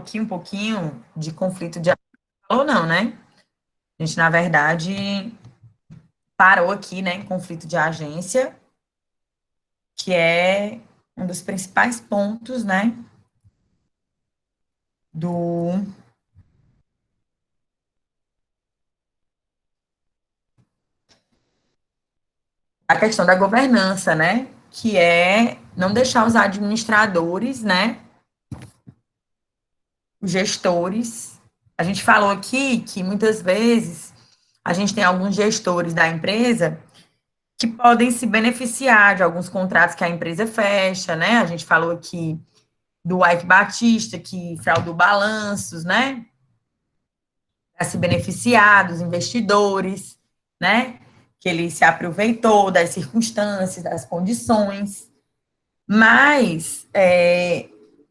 aqui um pouquinho de conflito de ou não, né? A gente, na verdade, parou aqui, né, em conflito de agência, que é um dos principais pontos, né, do a questão da governança, né, que é não deixar os administradores, né, os gestores. A gente falou aqui que muitas vezes a gente tem alguns gestores da empresa que podem se beneficiar de alguns contratos que a empresa fecha, né? A gente falou aqui do Ike Batista, que fraudou balanços, né? Para se beneficiar dos investidores, né? Que ele se aproveitou das circunstâncias, das condições. Mas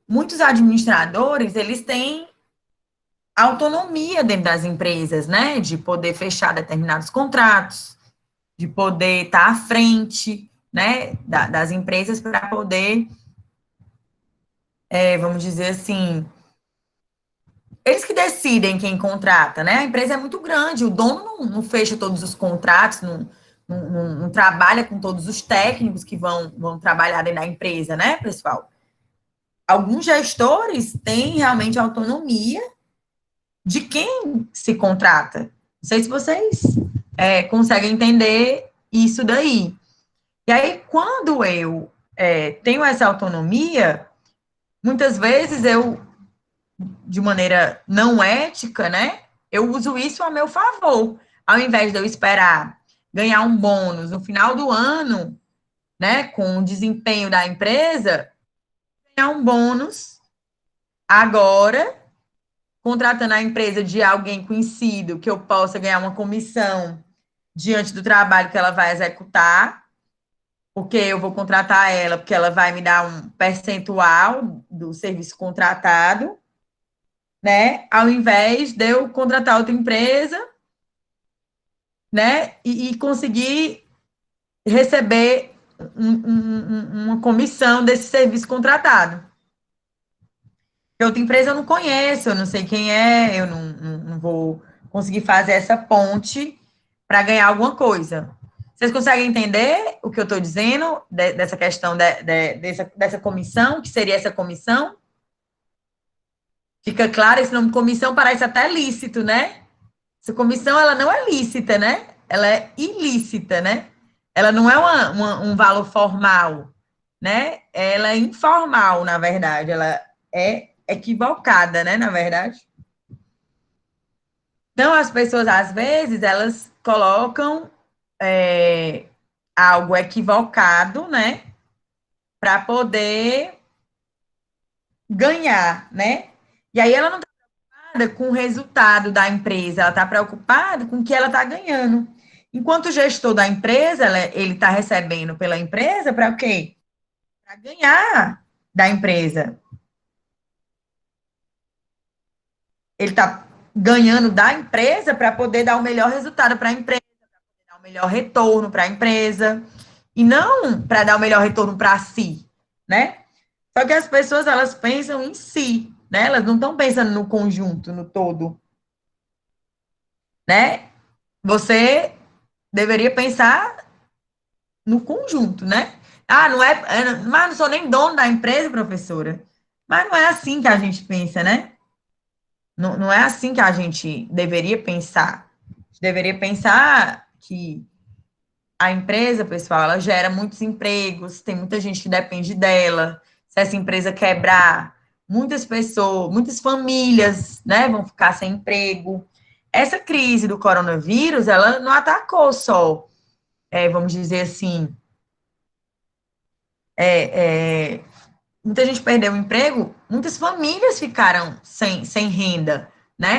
muitos administradores, eles têm autonomia dentro das empresas, né? De poder fechar determinados contratos, de poder estar à frente, né? Das empresas para poder, vamos dizer assim, eles que decidem quem contrata, né? A empresa é muito grande, o dono não fecha todos os contratos, não trabalha com todos os técnicos que vão trabalhar dentro da empresa, né, pessoal? Alguns gestores têm realmente autonomia de quem se contrata. Não sei se vocês conseguem entender isso daí. E aí, quando eu tenho essa autonomia, muitas vezes eu, de maneira não ética, né, eu uso isso a meu favor. Ao invés de eu esperar ganhar um bônus no final do ano, né, com o desempenho da empresa, ganhar um bônus agora, contratando a empresa de alguém conhecido, que eu possa ganhar uma comissão diante do trabalho que ela vai executar, porque eu vou contratar ela, porque ela vai me dar um percentual do serviço contratado, né? Ao invés de eu contratar outra empresa, né? E conseguir receber uma comissão desse serviço contratado. Outra empresa eu não conheço, eu não sei quem é, eu não vou conseguir fazer essa ponte para ganhar alguma coisa. Vocês conseguem entender o que eu estou dizendo dessa questão dessa comissão, que seria essa comissão? Fica claro, esse nome comissão parece até lícito, né? Essa comissão, ela não é lícita, né? Ela é ilícita, né? Ela não é um valor formal, né? Ela é informal, na verdade. Ela é equivocada, né? Na verdade. Então, as pessoas, às vezes, elas colocam algo equivocado, né? Para poder ganhar, né? E aí ela não está preocupada com o resultado da empresa, ela está preocupada com o que ela está ganhando. Enquanto o gestor da empresa, ele está recebendo pela empresa para o quê? Para ganhar da empresa. Ele está ganhando da empresa para poder dar o melhor resultado para a empresa, para poder dar o melhor retorno para a empresa, e não para dar o melhor retorno para si, né? Só que as pessoas, elas pensam em si, né? Elas não estão pensando no conjunto, no todo, né? Você deveria pensar no conjunto, né? Ah, mas não sou nem dono da empresa, professora. Mas não é assim que a gente pensa, né? Não é assim que a gente deveria pensar. A gente deveria pensar que a empresa, pessoal, ela gera muitos empregos, tem muita gente que depende dela. Se essa empresa quebrar, muitas pessoas, muitas famílias, né, vão ficar sem emprego. Essa crise do coronavírus, ela não atacou só, vamos dizer assim, muita gente perdeu o emprego, muitas famílias ficaram sem renda, né?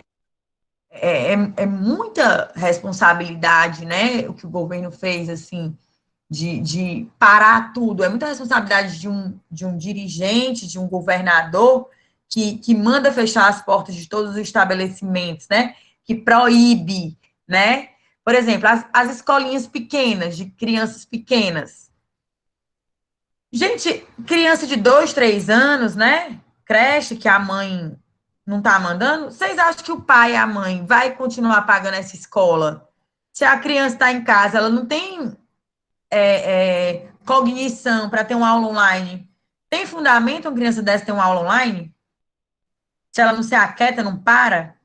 É muita responsabilidade, né? O que o governo fez, assim, de parar tudo. É muita responsabilidade de um dirigente, de um governador que manda fechar as portas de todos os estabelecimentos, né? Que proíbe, né? Por exemplo, as escolinhas pequenas, de crianças pequenas. Gente, criança de 2, 3 anos, né? Creche que a mãe não está mandando, vocês acham que o pai e a mãe vai continuar pagando essa escola? Se a criança está em casa, ela não tem cognição para ter uma aula online. Tem fundamento uma criança dessa ter uma aula online? Se ela não se aquieta, não para?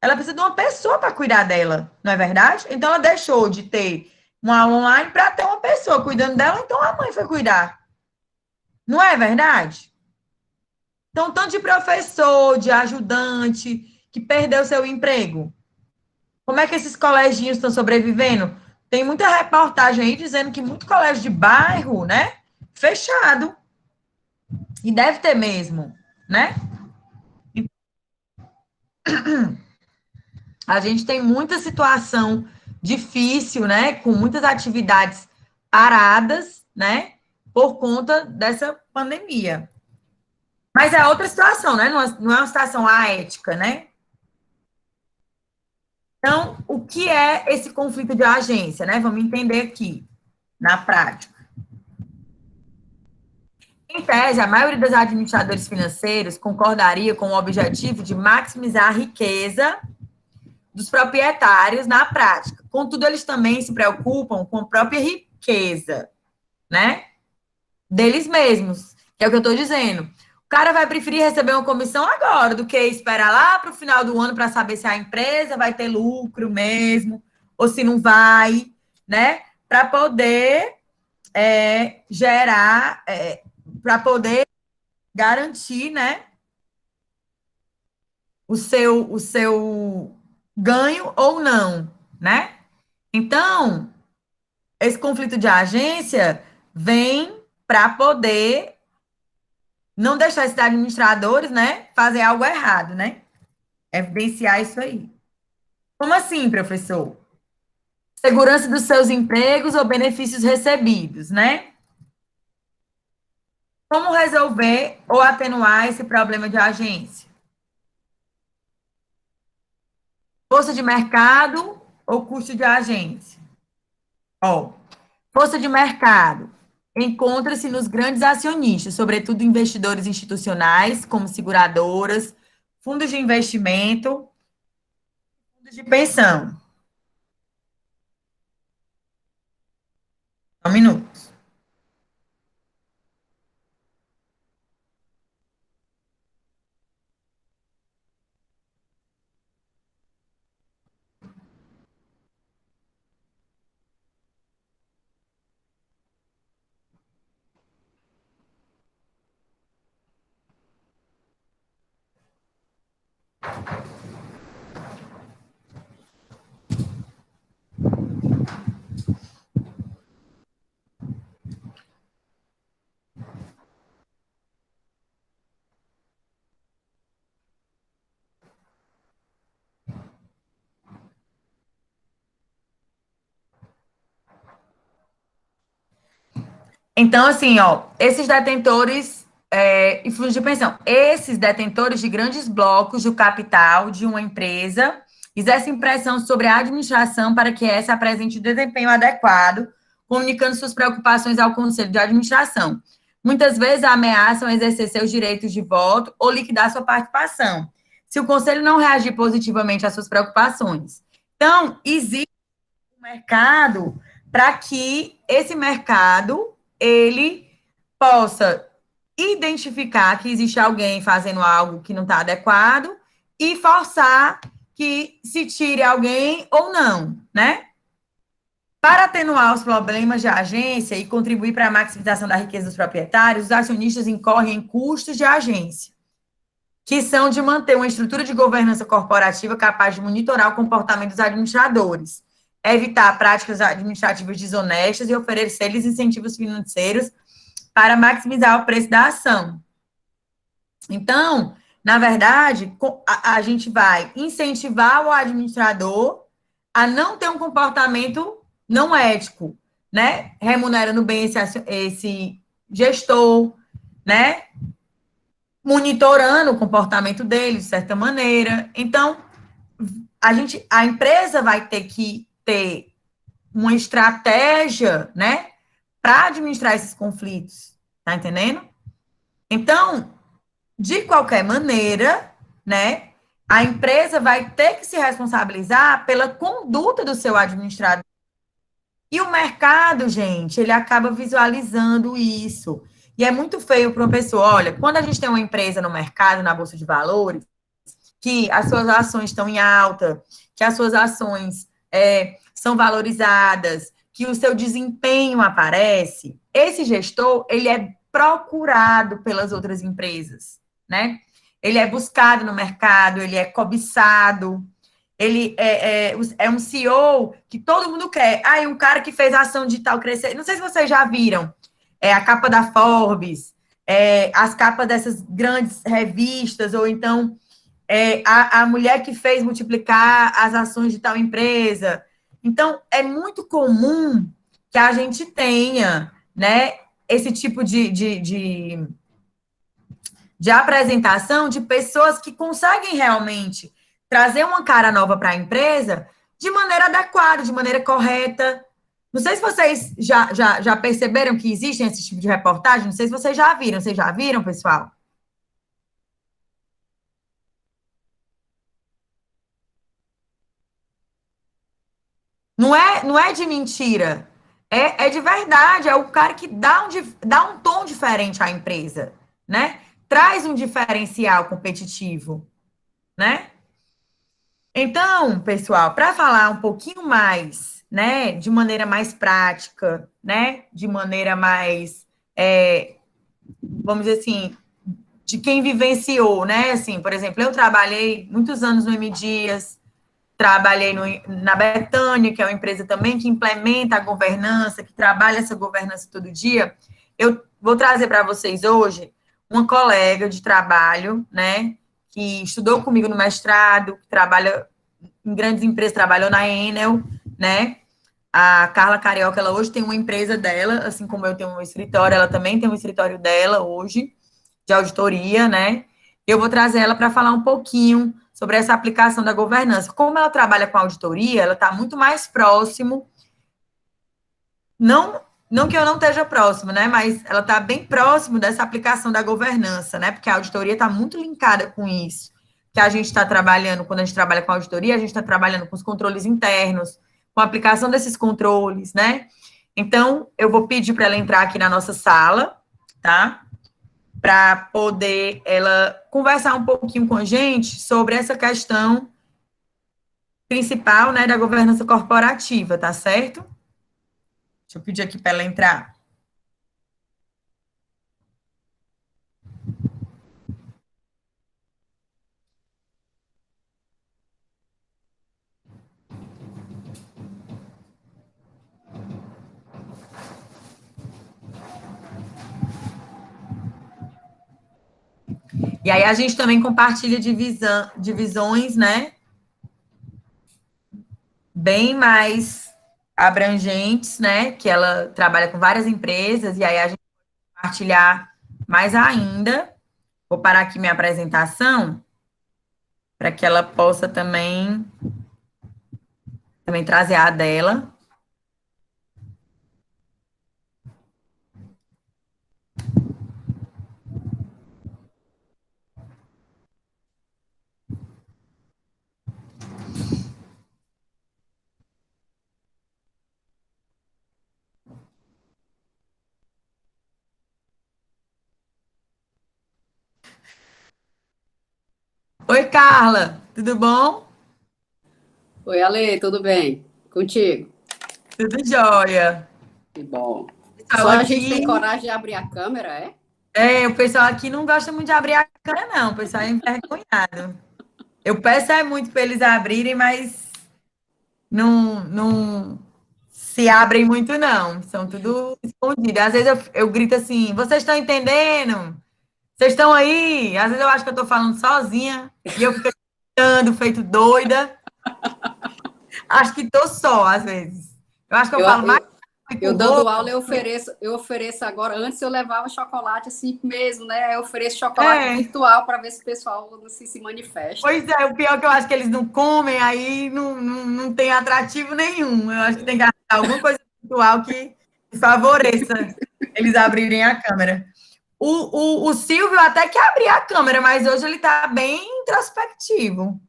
Ela precisa de uma pessoa para cuidar dela, não é verdade? Então ela deixou de ter uma aula online para ter uma pessoa cuidando dela, então a mãe foi cuidar. Não é verdade? Então, tanto de professor, de ajudante, que perdeu seu emprego. Como é que esses coleginhos estão sobrevivendo? Tem muita reportagem aí dizendo que muito colégio de bairro, né, fechado. E deve ter mesmo, né? A gente tem muita situação difícil, né, com muitas atividades paradas, né, por conta dessa pandemia. Mas é outra situação, né? Não é uma situação aética, né? Então, o que é esse conflito de agência, né? Vamos entender aqui, na prática. Em tese, a maioria dos administradores financeiros concordaria com o objetivo de maximizar a riqueza dos proprietários na prática. Contudo, eles também se preocupam com a própria riqueza, né? Deles mesmos, que é o que eu estou dizendo. O cara vai preferir receber uma comissão agora do que esperar lá para o final do ano para saber se a empresa vai ter lucro mesmo ou se não vai, né? Para poder gerar, para poder garantir, né? O seu ganho ou não, né? Então, esse conflito de agência vem para poder não deixar esses administradores, né, fazer algo errado, né? Evidenciar isso aí. Como assim, professor? Segurança dos seus empregos ou benefícios recebidos, né? Como resolver ou atenuar esse problema de agência? Força de mercado ou custo de agência? Ó, força de mercado encontra-se nos grandes acionistas, sobretudo investidores institucionais, como seguradoras, fundos de investimento, fundos de pensão. Um minuto. Então, assim, ó, esses detentores e fundos de pensão, esses detentores de grandes blocos do capital de uma empresa exercem pressão sobre a administração para que essa apresente o desempenho adequado, comunicando suas preocupações ao conselho de administração. Muitas vezes ameaçam exercer seus direitos de voto ou liquidar sua participação, se o conselho não reagir positivamente às suas preocupações. Então, existe um mercado para que esse mercado ele possa identificar que existe alguém fazendo algo que não está adequado e forçar que se tire alguém ou não, né? Para atenuar os problemas de agência e contribuir para a maximização da riqueza dos proprietários, os acionistas incorrem em custos de agência, que são de manter uma estrutura de governança corporativa capaz de monitorar o comportamento dos administradores, evitar práticas administrativas desonestas e oferecer-lhes incentivos financeiros para maximizar o preço da ação. Então, na verdade, a gente vai incentivar o administrador a não ter um comportamento não ético, né? Remunerando bem esse gestor, né? Monitorando o comportamento dele, de certa maneira. Então, a empresa vai ter que ter uma estratégia, né? Para administrar esses conflitos, tá entendendo? Então, de qualquer maneira, né? A empresa vai ter que se responsabilizar pela conduta do seu administrador. E o mercado, gente, ele acaba visualizando isso. E é muito feio para uma pessoa. Olha, quando a gente tem uma empresa no mercado, na Bolsa de Valores, que as suas ações estão em alta, que as suas ações são valorizadas, que o seu desempenho aparece, esse gestor, ele é procurado pelas outras empresas, né? Ele é buscado no mercado, ele é cobiçado, ele é um CEO que todo mundo quer. Ah, e um cara que fez a ação digital crescer. Não sei se vocês já viram a capa da Forbes, as capas dessas grandes revistas, ou então a mulher que fez multiplicar as ações de tal empresa. Então, é muito comum que a gente tenha, né, esse tipo de apresentação de pessoas que conseguem realmente trazer uma cara nova para a empresa de maneira adequada, de maneira correta. Não sei se vocês já perceberam que existem esse tipo de reportagem, não sei se vocês já viram. Vocês já viram, pessoal? Não é de mentira. É de verdade. É o cara que dá um tom diferente à empresa, né? Traz um diferencial competitivo, né? Então, pessoal, para falar um pouquinho mais, né, de maneira mais prática, né, de maneira mais, vamos dizer assim, de quem vivenciou, né, assim, por exemplo, eu trabalhei muitos anos no M Dias, trabalhei na Betânia, que é uma empresa também que implementa a governança, que trabalha essa governança todo dia. Eu vou trazer para vocês hoje uma colega de trabalho, né, que estudou comigo no mestrado, que trabalha em grandes empresas, trabalhou na Enel, né? A Carla Carioca, ela hoje tem uma empresa dela, assim como eu tenho um escritório, ela também tem um escritório dela hoje, de auditoria, né? Eu vou trazer ela para falar um pouquinho sobre essa aplicação da governança. Como ela trabalha com auditoria, ela está muito mais próximo, não, não que eu não esteja próximo, né? Mas ela está bem próximo dessa aplicação da governança, né? Porque a auditoria está muito linkada com isso. Que a gente está trabalhando, quando a gente trabalha com auditoria, a gente está trabalhando com os controles internos, com a aplicação desses controles, né? Então, eu vou pedir para ela entrar aqui na nossa sala, tá? Para poder ela conversar um pouquinho com a gente sobre essa questão principal, né, da governança corporativa, tá certo? Deixa eu pedir aqui para ela entrar. E aí a gente também compartilha divisões, né, bem mais abrangentes, né, que ela trabalha com várias empresas, e aí a gente compartilhar mais ainda. Vou parar aqui minha apresentação para que ela possa também trazer a dela. Oi, Carla, tudo bom? Oi, Ale, tudo bem? Contigo? Tudo jóia. Que bom. Pessoal Só a gente tem aqui, coragem de abrir a câmera, é? o pessoal aqui não gosta muito de abrir a câmera, não. O pessoal é envergonhado. Eu peço muito para eles abrirem, mas não se abrem muito, não. São tudo escondidos. Às vezes eu grito assim: vocês estão entendendo? Vocês estão aí? Às vezes eu acho que eu estou falando sozinha e eu fico gritando, feito doida. Acho que estou só, às vezes. Eu acho que eu Eu, falo mais eu, com eu o dando rosto. aula, eu ofereço agora. Antes eu levava chocolate assim mesmo, né? Eu ofereço chocolate É, virtual para ver se o pessoal assim, se manifesta. pois é, o pior é que eu acho que eles não comem, aí não tem atrativo nenhum. Eu acho que tem que achar alguma coisa virtual que favoreça eles abrirem a câmera. O Silvio até que abria a câmera, mas hoje ele está bem introspectivo.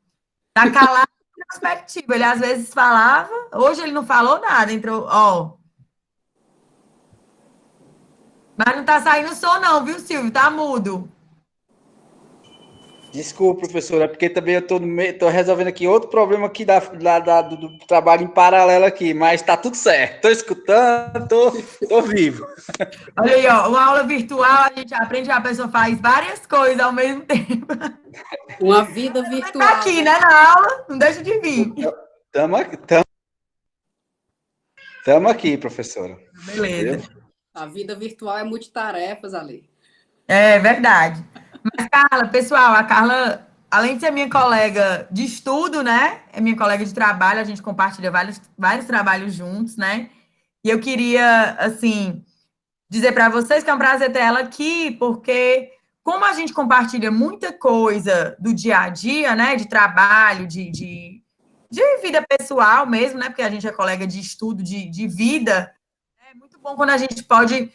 Está calado e introspectivo. Ele às vezes falava, hoje ele não falou nada, entrou, ó. Mas não está saindo som não, viu, Silvio? Tá mudo. Desculpa, professora, é porque também eu tô resolvendo aqui outro problema aqui do trabalho em paralelo aqui, mas tá tudo certo. Estou escutando, tô vivo. Olha aí, ó, uma aula virtual, a gente aprende, a pessoa faz várias coisas ao mesmo tempo. Uma vida Tá virtual. aqui, né, na aula, não deixa de vir. Tamo aqui, professora. Beleza. Entendeu? A vida virtual é multitarefas, Ale. É verdade. Mas, Carla, pessoal, a Carla, além de ser minha colega de estudo, né? É minha colega de trabalho, a gente compartilha vários trabalhos juntos, né? E eu queria, assim, dizer para vocês que é um prazer ter ela aqui, porque como a gente compartilha muita coisa do dia a dia, né? De trabalho, de vida pessoal mesmo, né? Porque a gente é colega de estudo, de vida. É muito bom quando a gente pode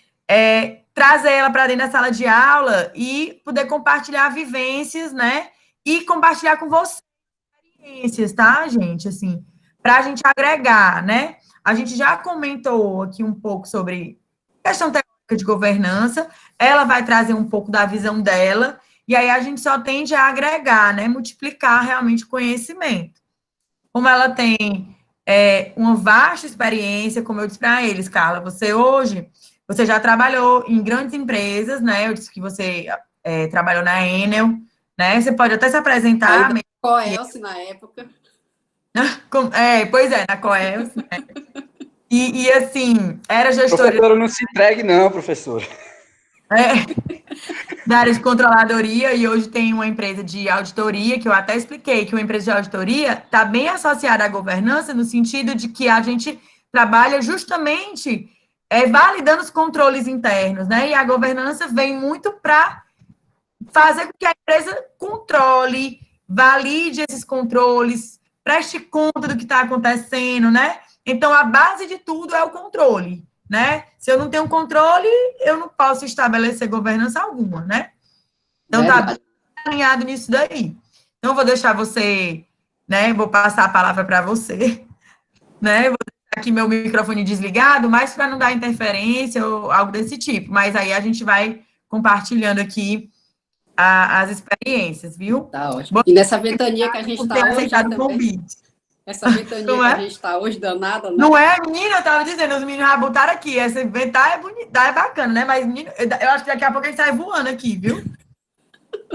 trazer ela para dentro da sala de aula e poder compartilhar vivências, né? E compartilhar com vocês experiências, tá, gente? Assim, para a gente agregar, né? A gente já comentou aqui um pouco sobre questão técnica de governança, ela vai trazer um pouco da visão dela, e aí a gente só tende a agregar, né? Multiplicar realmente o conhecimento. Como ela tem uma vasta experiência, como eu disse para eles, Carla, você já trabalhou em grandes empresas, né? Eu disse que você trabalhou na Enel, né? Você pode até se apresentar. Ainda Coelce na época. Pois é, na Coelce, né? E assim, era gestora... Professora, não se entregue não, professora. Da área de controladoria, e hoje tem uma empresa de auditoria, que eu até expliquei que uma empresa de auditoria está bem associada à governança, no sentido de que a gente trabalha justamente validando os controles internos, né? E a governança vem muito para fazer com que a empresa controle, valide esses controles, preste conta do que está acontecendo, né? Então, a base de tudo é o controle, né? Se eu não tenho controle, eu não posso estabelecer governança alguma, né? Então, tá bem alinhado nisso daí. Então, vou deixar você, né? Vou passar a palavra para você, né? Vou deixar aqui meu microfone desligado, mas para não dar interferência ou algo desse tipo. Mas aí a gente vai compartilhando aqui as experiências, viu? Tá ótimo. E nessa ventania que a gente está hoje aceitado também. Convite. Essa ventania que a gente está hoje, danada, né? Não é, menina? Eu tava dizendo, os meninos já botaram aqui. Essa ventar é bonita, é bacana, né? Mas, menino, eu acho que daqui a pouco a gente sai voando aqui, viu?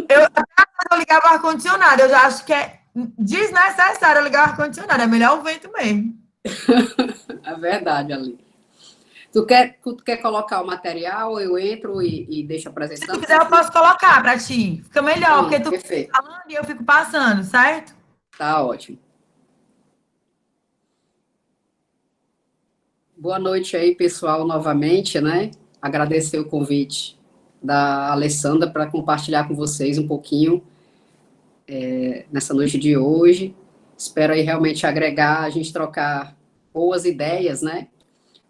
Eu ligar o ar-condicionado, eu já acho que é desnecessário eu ligar o ar-condicionado. É melhor o vento mesmo. É verdade, Ali. Tu quer colocar o material, eu entro e deixo apresentando? Se quiser, eu posso colocar para ti. Fica melhor, porque tu perfeito. fica falando e eu fico passando, certo? Tá ótimo. Boa noite aí, pessoal, novamente, né? Agradecer o convite da Alessandra para compartilhar com vocês um pouquinho nessa noite de hoje. Espero aí realmente agregar, a gente trocar boas ideias, né?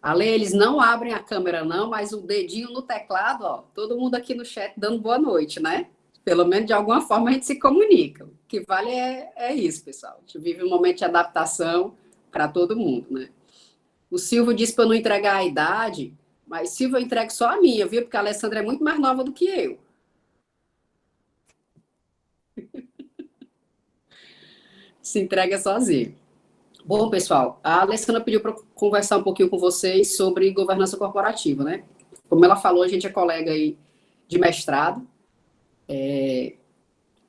Ale, eles não abrem a câmera, não, mas o dedinho no teclado, ó, todo mundo aqui no chat dando boa noite, né? Pelo menos de alguma forma a gente se comunica. O que vale é isso, pessoal. A gente vive um momento de adaptação para todo mundo, né? O Silvio disse para eu não entregar a idade, mas Silvio, eu entrego só a minha, viu? Porque a Alessandra é muito mais nova do que eu. Se entrega sozinho. Bom, pessoal, a Alessandra pediu para conversar um pouquinho com vocês sobre governança corporativa, né? Como ela falou, a gente é colega aí de mestrado, e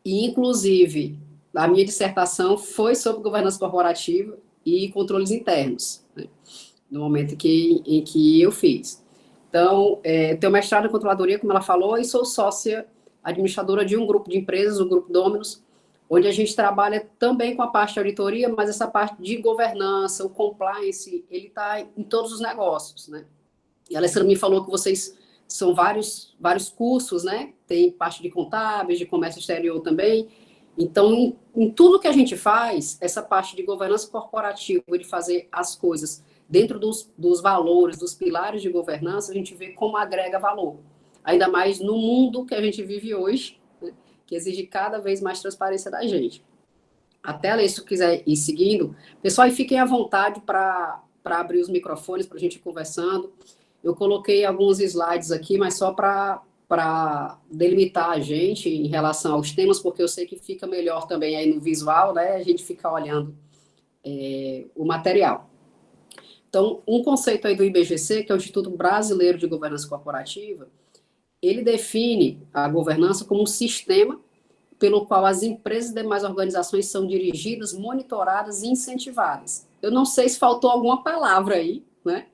inclusive a minha dissertação foi sobre governança corporativa e controles internos, né? No momento em que eu fiz. Então, tenho mestrado em controladoria, como ela falou, e sou sócia administradora de um grupo de empresas, o Grupo Dominus, onde a gente trabalha também com a parte de auditoria, mas essa parte de governança, o compliance, ele está em todos os negócios, né? E a Alessandra me falou que vocês são vários cursos, né? Tem parte de contábeis, de comércio exterior também. Então, em tudo que a gente faz, essa parte de governança corporativa, de fazer as coisas dentro dos valores, dos pilares de governança, a gente vê como agrega valor. ainda mais no mundo que a gente vive hoje, né, que exige cada vez mais transparência da gente. Até, Ale, se tu quiser ir seguindo, pessoal, e fiquem à vontade para abrir os microfones para a gente ir conversando. Eu coloquei alguns slides aqui, mas só para delimitar a gente em relação aos temas, porque eu sei que fica melhor também aí no visual, né? A gente fica olhando o material. Então, um conceito aí do IBGC, que é o Instituto Brasileiro de Governança Corporativa, ele define a governança como um sistema pelo qual as empresas e demais organizações são dirigidas, monitoradas e incentivadas. Eu não sei se faltou alguma palavra aí, né,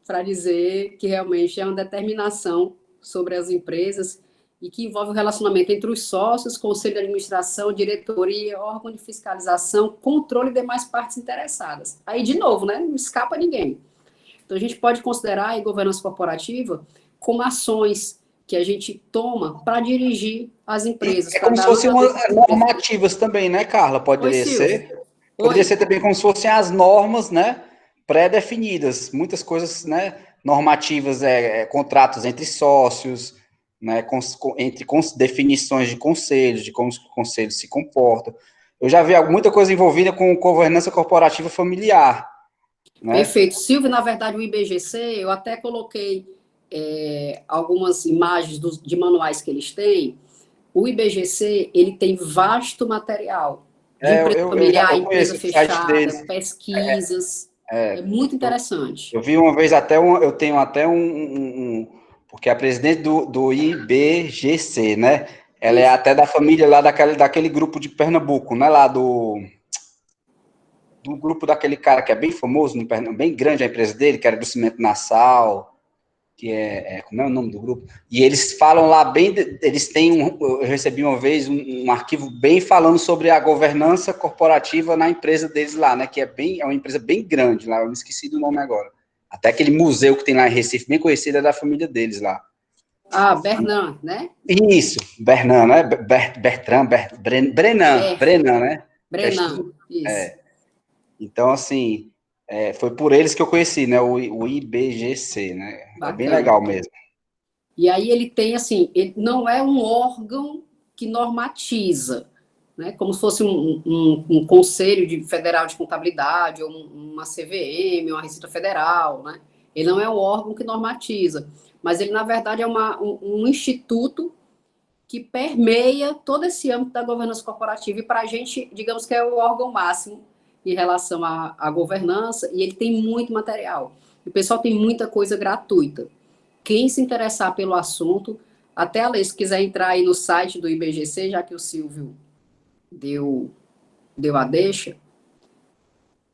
para dizer que realmente é uma determinação sobre as empresas e que envolve o relacionamento entre os sócios, conselho de administração, diretoria, órgão de fiscalização, controle e demais partes interessadas. Aí, de novo, né, não escapa ninguém. Então, a gente pode considerar a governança corporativa como ações que a gente toma para dirigir as empresas. É como se fossem normativas também, né, Carla? Poderia ser. Poderia ser também como se fossem as normas, né, pré-definidas. Muitas coisas, né, normativas, contratos entre sócios, né, entre definições de conselhos, de como os conselhos se comportam. Eu já vi muita coisa envolvida com governança corporativa familiar. Né? Perfeito. Silvio, na verdade, o IBGC, eu até coloquei algumas imagens de manuais que eles têm. O IBGC, ele tem vasto material de empresa familiar, empresa fechada, pesquisas. É muito interessante. Eu vi uma vez eu tenho até porque a presidente do IBGC, né? Ela é até da família lá daquele grupo de Pernambuco, né? Lá do grupo daquele cara que é bem famoso, no Pernambuco, bem grande a empresa dele, que era do Cimento Nassau, que como é o nome do grupo? E eles falam lá eles têm eu recebi uma vez um arquivo bem falando sobre a governança corporativa na empresa deles lá, né? Que é uma empresa bem grande lá, eu me esqueci do nome agora. Até aquele museu que tem lá em Recife, bem conhecido, é da família deles lá. Ah, Bernan, né? Isso, Bernan, né? Brenan, né? Brenan, isso. Então, assim, foi por eles que eu conheci, né? O IBGC, né? Bacana. É bem legal mesmo. E aí ele tem, assim, ele não é um órgão que normatiza, né? Como se fosse um conselho federal de contabilidade, ou uma CVM, uma Receita Federal, né? Ele não é um órgão que normatiza, mas ele, na verdade, é um instituto que permeia todo esse âmbito da governança corporativa, e para a gente, digamos que é o órgão máximo em relação à governança, e ele tem muito material. O pessoal tem muita coisa gratuita. Quem se interessar pelo assunto, até a Lei, se quiser entrar aí no site do IBGC, já que o Silvio deu a deixa,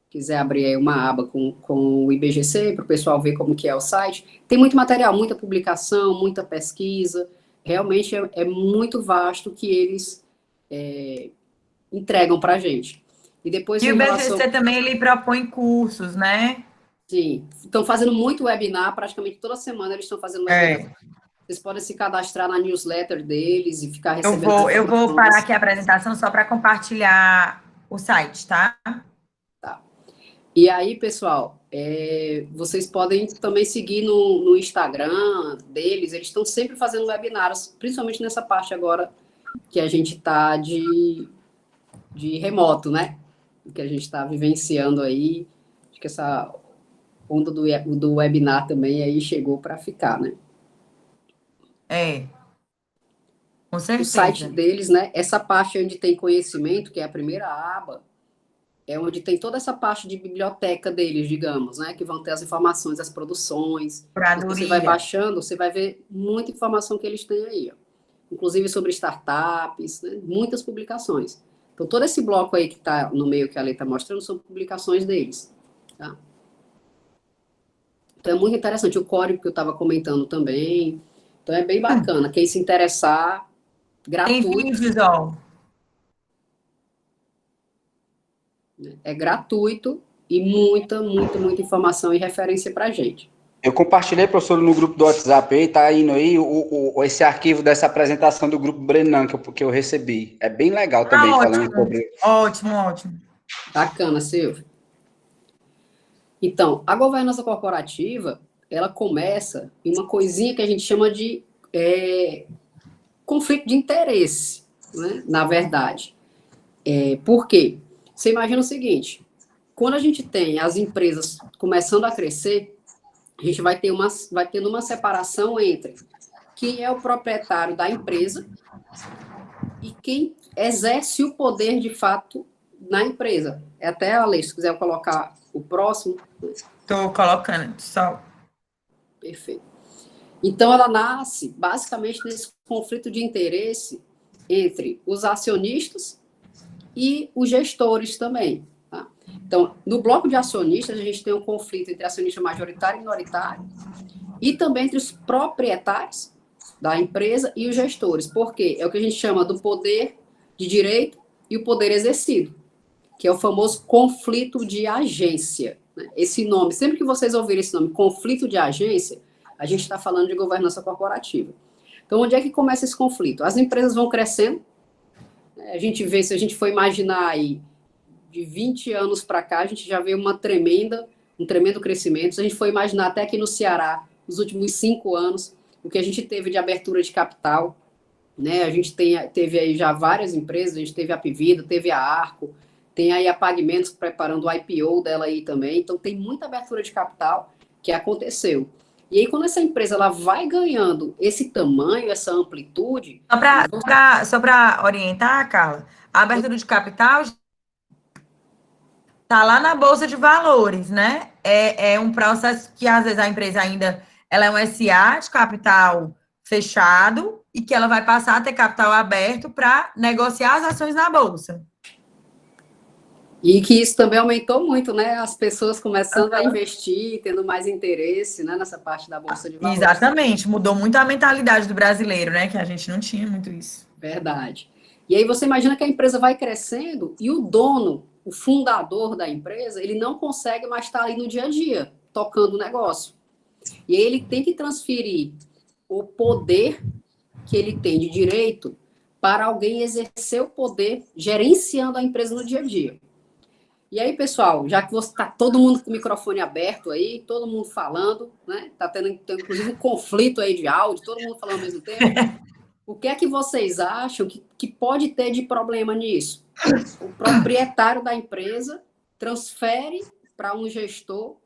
quiser abrir aí uma aba com o IBGC, para o pessoal ver como que é o site, tem muito material, muita publicação, muita pesquisa, realmente é muito vasto que eles entregam para a gente. E depois, o IBGC também, ele propõe cursos, né? Sim, estão fazendo muito webinar, praticamente toda semana eles estão fazendo webinar. Vocês podem se cadastrar na newsletter deles e ficar recebendo... Eu vou parar aqui a apresentação só para compartilhar o site, tá? Tá. E aí, pessoal, vocês podem também seguir no Instagram deles, eles estão sempre fazendo webinars, principalmente nessa parte agora que a gente está de remoto, né? Que a gente está vivenciando aí. Acho que essa onda do webinar também aí chegou para ficar, né? Com certeza. O site deles, né? Essa parte onde tem conhecimento, que é a primeira aba, é onde tem toda essa parte de biblioteca deles, digamos, né? Que vão ter as informações, as produções. Você vai baixando, você vai ver muita informação que eles têm aí, ó. Inclusive sobre startups, né? Muitas publicações. Então, todo esse bloco aí que está no meio que a Lei está mostrando são publicações deles, tá? Então, é muito interessante. O código que eu estava comentando também. Então, é bem bacana. Quem se interessar, gratuito. Tem vídeos, ó. É gratuito e muita informação e referência para a gente. Eu compartilhei, professor, no grupo do WhatsApp aí, tá indo aí esse arquivo dessa apresentação do grupo Brenan que eu recebi. É bem legal também, falando sobre... Ótimo. Bacana, Silvio. Então, a governança corporativa, ela começa em uma coisinha que a gente chama de conflito de interesse, né, na verdade. Por quê? Você imagina o seguinte, quando a gente tem as empresas começando a crescer, a gente vai tendo uma separação entre quem é o proprietário da empresa e quem exerce o poder de fato na empresa. Até, Ale, se quiser colocar o próximo. Estou colocando, só. Perfeito. Então, ela nasce basicamente nesse conflito de interesse entre os acionistas e os gestores também. Tá? Então, no bloco de acionistas, a gente tem um conflito entre acionista majoritário e minoritário, e também entre os proprietários da empresa e os gestores. Por quê? É o que a gente chama do poder de direito e o poder exercido, que é o famoso conflito de agência. Esse nome, sempre que vocês ouvirem esse nome, conflito de agência, a gente está falando de governança corporativa. Então, onde é que começa esse conflito? As empresas vão crescendo, a gente vê, se a gente for imaginar aí, de 20 anos para cá, a gente já vê um tremendo crescimento. Se a gente for imaginar até aqui no Ceará, nos últimos 5 anos, o que a gente teve de abertura de capital, né? A gente teve aí já várias empresas, a gente teve a Pivida, teve a Arco, tem aí a Pagamentos preparando o IPO dela aí também, então tem muita abertura de capital que aconteceu. E aí, quando essa empresa ela vai ganhando esse tamanho, essa amplitude... Só para orientar, Carla, a abertura de capital está lá na Bolsa de Valores, né? É um processo que, às vezes, a empresa ainda ela é um SA de capital fechado e que ela vai passar a ter capital aberto para negociar as ações na Bolsa. E que isso também aumentou muito, né? As pessoas começando a investir, tendo mais interesse, né, nessa parte da Bolsa de Valores. Exatamente, mudou muito a mentalidade do brasileiro, né? Que a gente não tinha muito isso. Verdade. E aí você imagina que a empresa vai crescendo e o dono, o fundador da empresa, ele não consegue mais estar ali no dia a dia, tocando o negócio. E aí ele tem que transferir o poder que ele tem de direito para alguém exercer o poder gerenciando a empresa no dia a dia. E aí, pessoal, já que você está todo mundo com o microfone aberto aí, todo mundo falando, né? Está tendo inclusive um conflito aí de áudio, todo mundo falando ao mesmo tempo. O que é que vocês acham que pode ter de problema nisso? O proprietário da empresa transfere para um gestor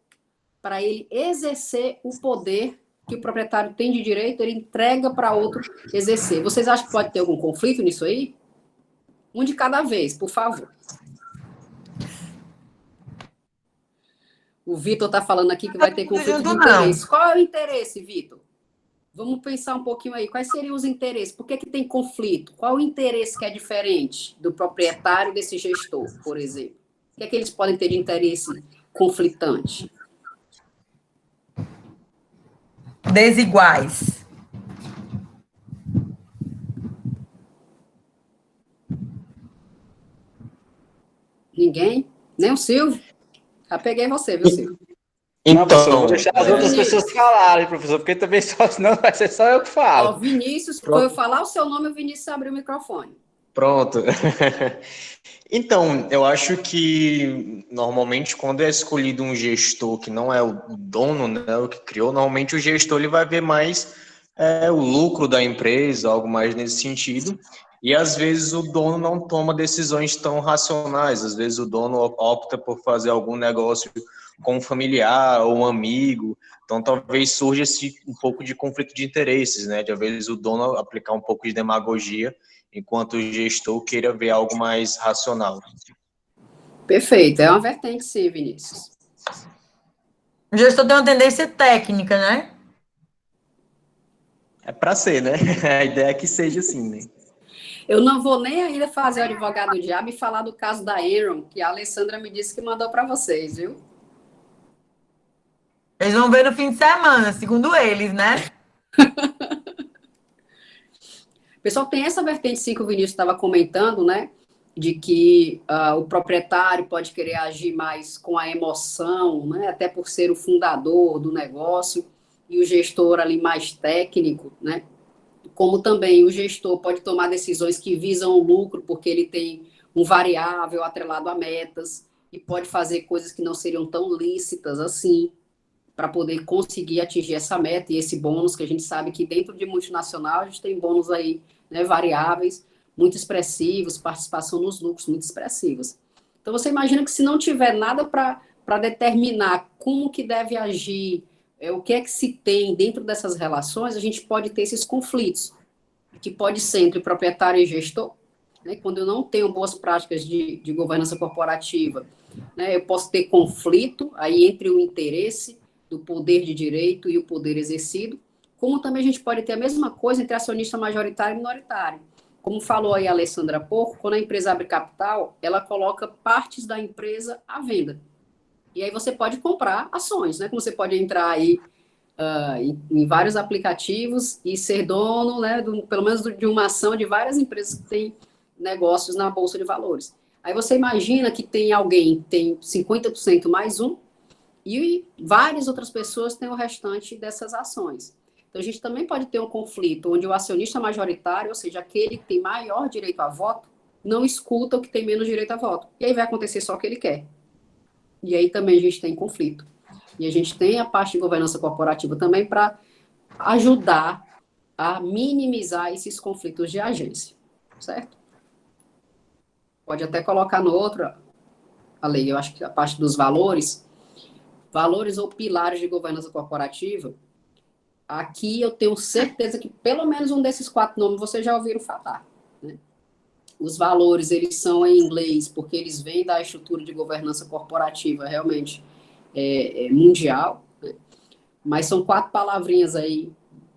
para ele exercer o poder que o proprietário tem de direito, ele entrega para outro exercer. Vocês acham que pode ter algum conflito nisso aí? Um de cada vez, por favor. O Vitor está falando aqui que vai ter conflito de interesse. Qual é o interesse, Vitor? Vamos pensar um pouquinho aí. Quais seriam os interesses? Por que tem conflito? Qual o interesse que é diferente do proprietário e desse gestor, por exemplo? O que é que eles podem ter de interesse conflitante? Desiguais. Ninguém? Nem o Silvio? Já peguei você, viu, Silvio? Não, professor, vou deixar as outras pessoas falarem, professor, porque também senão vai ser só eu que falo. Ó, Vinícius, quando eu falar o seu nome, o Vinícius abriu o microfone. Pronto. Então, eu acho que normalmente quando é escolhido um gestor que não é o dono, né, o que criou, normalmente o gestor ele vai ver mais o lucro da empresa, algo mais nesse sentido. E às vezes o dono não toma decisões tão racionais, às vezes o dono opta por fazer algum negócio com um familiar ou um amigo, então talvez surja um pouco de conflito de interesses, né? De às vezes o dono aplicar um pouco de demagogia, enquanto o gestor queira ver algo mais racional. Perfeito, é uma vertente sim, Vinícius. O gestor tem uma tendência técnica, né? É para ser, né? A ideia é que seja assim, né? Eu não vou nem ainda fazer o advogado do diabo e falar do caso da Aaron, que a Alessandra me disse que mandou para vocês, viu? Eles vão ver no fim de semana, segundo eles, né? Pessoal, tem essa vertente sim que o Vinícius estava comentando, né? De que o proprietário pode querer agir mais com a emoção, né? Até por ser o fundador do negócio, e o gestor ali mais técnico, né? Como também o gestor pode tomar decisões que visam o lucro, porque ele tem um variável atrelado a metas, e pode fazer coisas que não seriam tão lícitas assim. para poder conseguir atingir essa meta e esse bônus, que a gente sabe que dentro de multinacional a gente tem bônus aí, né, variáveis, muito expressivos, participação nos lucros muito expressivas. Então, você imagina que se não tiver nada para determinar como que deve agir, o que é que se tem dentro dessas relações, a gente pode ter esses conflitos, que pode ser entre proprietário e gestor, né? Quando eu não tenho boas práticas de governança corporativa, né, eu posso ter conflito aí entre o interesse do poder de direito e o poder exercido, como também a gente pode ter a mesma coisa entre acionista majoritário e minoritário. Como falou aí a Alessandra há pouco, quando a empresa abre capital, ela coloca partes da empresa à venda. E aí você pode comprar ações, né? Como você pode entrar aí em vários aplicativos e ser dono, né, pelo menos de uma ação de várias empresas que têm negócios na Bolsa de Valores. Aí você imagina que tem alguém que tem 50% mais um e várias outras pessoas têm o restante dessas ações. Então, a gente também pode ter um conflito onde o acionista majoritário, ou seja, aquele que tem maior direito a voto, não escuta o que tem menos direito a voto. E aí vai acontecer só o que ele quer. E aí também a gente tem conflito. E a gente tem a parte de governança corporativa também para ajudar a minimizar esses conflitos de agência. Certo? Pode até colocar no outro, a lei, eu acho que a parte dos valores ou pilares de governança corporativa. Aqui eu tenho certeza que pelo menos um desses 4 nomes vocês já ouviram falar. Né? Os valores, eles são em inglês, porque eles vêm da estrutura de governança corporativa realmente mundial. Né? Mas são 4 palavrinhas aí,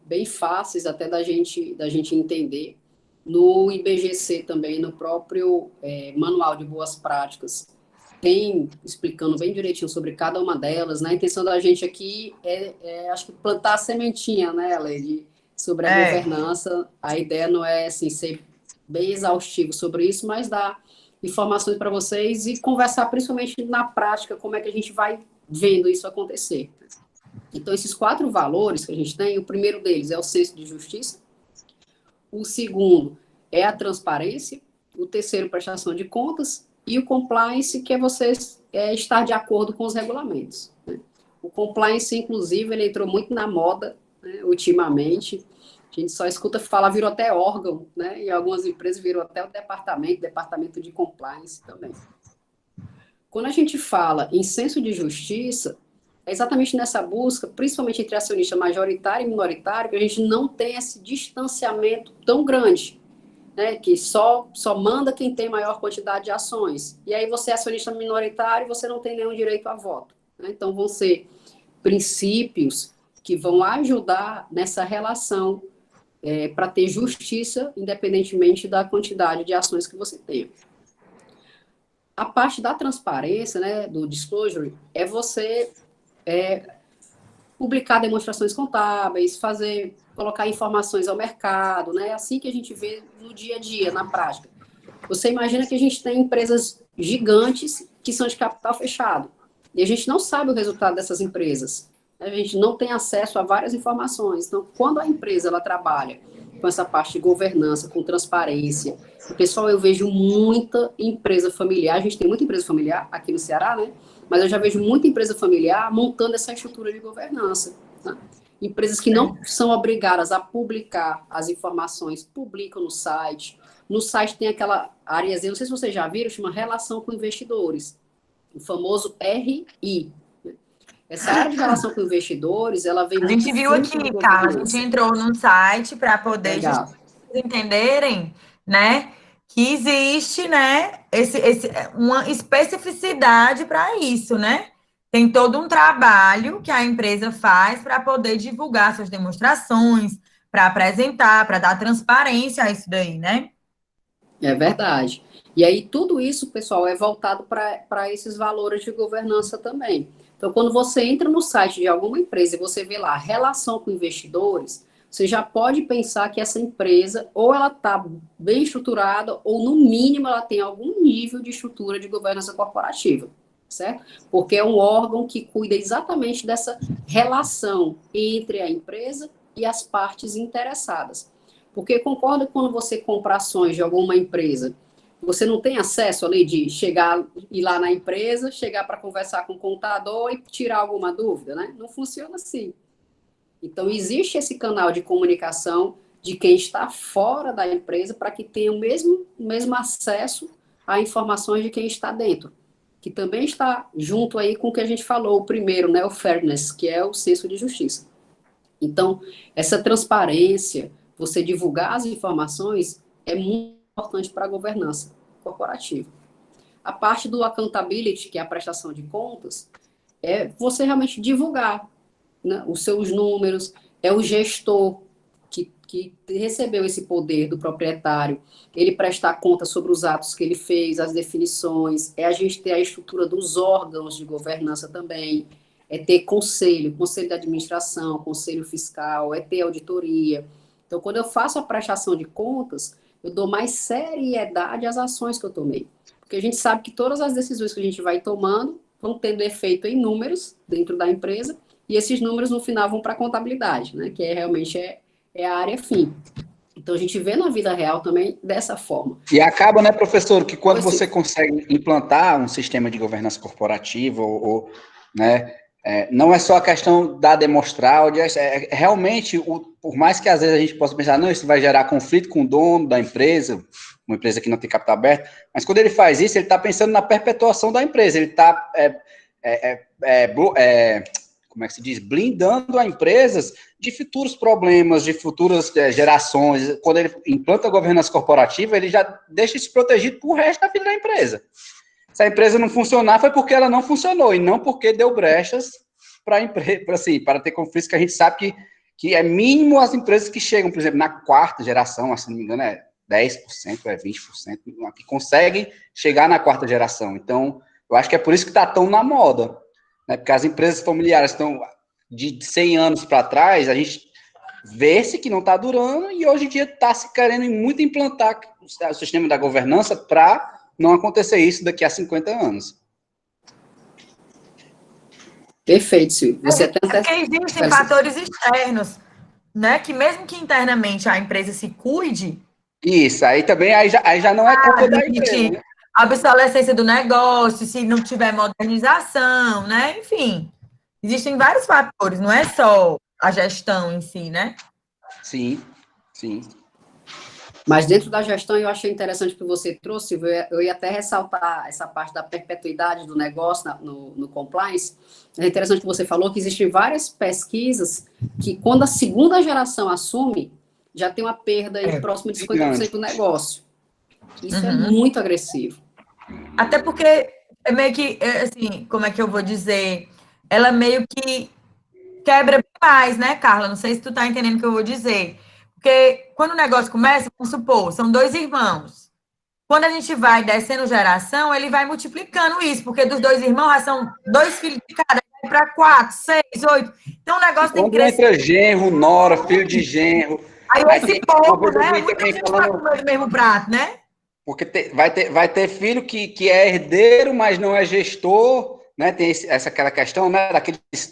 bem fáceis até da gente entender. No IBGC também, no próprio Manual de Boas Práticas, tem explicando bem direitinho sobre cada uma delas, né? A intenção da gente aqui acho que plantar a sementinha, né, Lady, sobre a governança. A ideia não é, assim, ser bem exaustivo sobre isso, mas dar informações para vocês e conversar principalmente na prática, como é que a gente vai vendo isso acontecer. Então, esses 4 valores que a gente tem, o primeiro deles é o senso de justiça, o segundo é a transparência, o terceiro, prestação de contas, e o compliance, que é você estar de acordo com os regulamentos. Né? O compliance, inclusive, ele entrou muito na moda, né, ultimamente. A gente só escuta falar, virou até órgão, né? E algumas empresas virou até o departamento de compliance também. Quando a gente fala em senso de justiça, é exatamente nessa busca, principalmente entre acionista majoritário e minoritário, que a gente não tem esse distanciamento tão grande. Né, que só manda quem tem maior quantidade de ações. E aí você é acionista minoritário e você não tem nenhum direito a voto. Né? Então, vão ser princípios que vão ajudar nessa relação para ter justiça, independentemente da quantidade de ações que você tem. A parte da transparência, né, do disclosure, é você publicar demonstrações contábeis, colocar informações ao mercado, né? É assim que a gente vê no dia a dia, na prática. Você imagina que a gente tem empresas gigantes que são de capital fechado, e a gente não sabe o resultado dessas empresas. A gente não tem acesso a várias informações. Então, quando a empresa ela trabalha com essa parte de governança, com transparência, pessoal, eu vejo muita empresa familiar, a gente tem muita empresa familiar aqui no Ceará, né? Mas eu já vejo muita empresa familiar montando essa estrutura de governança. Tá? Empresas que não são obrigadas a publicar as informações, publicam no site. No site tem aquela áreazinha, não sei se vocês já viram, chama Relação com Investidores, o famoso RI. Essa área de relação com investidores, ela vem... A gente viu aqui, Carla, a gente entrou num site para poder entenderem, né, que existe, né, uma especificidade para isso, né? Tem todo um trabalho que a empresa faz para poder divulgar suas demonstrações, para apresentar, para dar transparência a isso daí, né? É verdade. E aí, tudo isso, pessoal, é voltado para esses valores de governança também. Então, quando você entra no site de alguma empresa e você vê lá relação com investidores, você já pode pensar que essa empresa, ou ela está bem estruturada, ou no mínimo ela tem algum nível de estrutura de governança corporativa, certo? Porque é um órgão que cuida exatamente dessa relação entre a empresa e as partes interessadas. Porque concorda que quando você compra ações de alguma empresa, Você não tem acesso ali de chegar, ir lá na empresa, chegar para conversar com o contador e tirar alguma dúvida, né? Não funciona assim. Então, existe esse canal de comunicação de quem está fora da empresa para que tenha o mesmo acesso a informações de quem está dentro, que também está junto aí com o que a gente falou, o primeiro, né, o fairness, que é o senso de justiça. Então, essa transparência, você divulgar as informações, é muito importante para a governança corporativa. A parte do accountability, que é a prestação de contas, é você realmente divulgar, né, os seus números, é o gestor que recebeu esse poder do proprietário, ele prestar conta sobre os atos que ele fez, as definições, é a gente ter a estrutura dos órgãos de governança também, é ter conselho de administração, conselho fiscal, é ter auditoria. Então, quando eu faço a prestação de contas, eu dou mais seriedade às ações que eu tomei. Porque a gente sabe que todas as decisões que a gente vai tomando vão tendo efeito em números dentro da empresa, e esses números, no final, vão para a contabilidade, né? Que realmente é a área fim. Então, a gente vê na vida real também dessa forma. E acaba, né, professor, que quando você consegue implantar um sistema de governança corporativa, né, não é só a questão da demonstrar, realmente, por mais que às vezes a gente possa pensar, não, isso vai gerar conflito com o dono da empresa, uma empresa que não tem capital aberto, mas quando ele faz isso, ele está pensando na perpetuação da empresa, ele está como é que se diz, blindando a empresas de futuros problemas, de futuras gerações. Quando ele implanta a governança corporativa, ele já deixa isso protegido para o resto da vida da empresa. Se a empresa não funcionar, foi porque ela não funcionou, e não porque deu brechas para ter conflitos, que a gente sabe que é mínimo as empresas que chegam, por exemplo, na quarta geração, se não me engano, é 10%, é 20%, que conseguem chegar na quarta geração. Então, eu acho que é por isso que está tão na moda. Né, porque as empresas familiares estão de 100 anos para trás, a gente vê-se que não está durando, e hoje em dia está se querendo muito implantar o sistema da governança para não acontecer isso daqui a 50 anos. Perfeito, Silvio. Você porque existem fatores externos, né? Que mesmo que internamente a empresa se cuide... Isso, aí também aí já não é culpa da empresa, né? A obsolescência do negócio, se não tiver modernização, né? Enfim, existem vários fatores, não é só a gestão em si, né? Sim, sim. Mas dentro da gestão, eu achei interessante que você trouxe, eu ia até ressaltar essa parte da perpetuidade do negócio no compliance. É interessante que você falou que existem várias pesquisas que, quando a segunda geração assume, já tem uma perda aí próxima de 50% do negócio. Isso é muito agressivo. Até porque é meio que, assim, como é que eu vou dizer? Ela meio que quebra mais, né, Carla? Não sei se tu tá entendendo o que eu vou dizer. Porque quando o negócio começa, vamos supor, são 2 irmãos. Quando a gente vai descendo geração, ele vai multiplicando isso, porque dos 2 irmãos já são 2 filhos de cada, vai para 4, 6, 8. Então o negócio tem que crescer. Quando entra genro, nora, filho de genro. Aí esse povo, né? Muita gente tá comendo o mesmo prato, né? Porque vai ter filho que é herdeiro, mas não é gestor, né? Tem aquela questão, né? Aqueles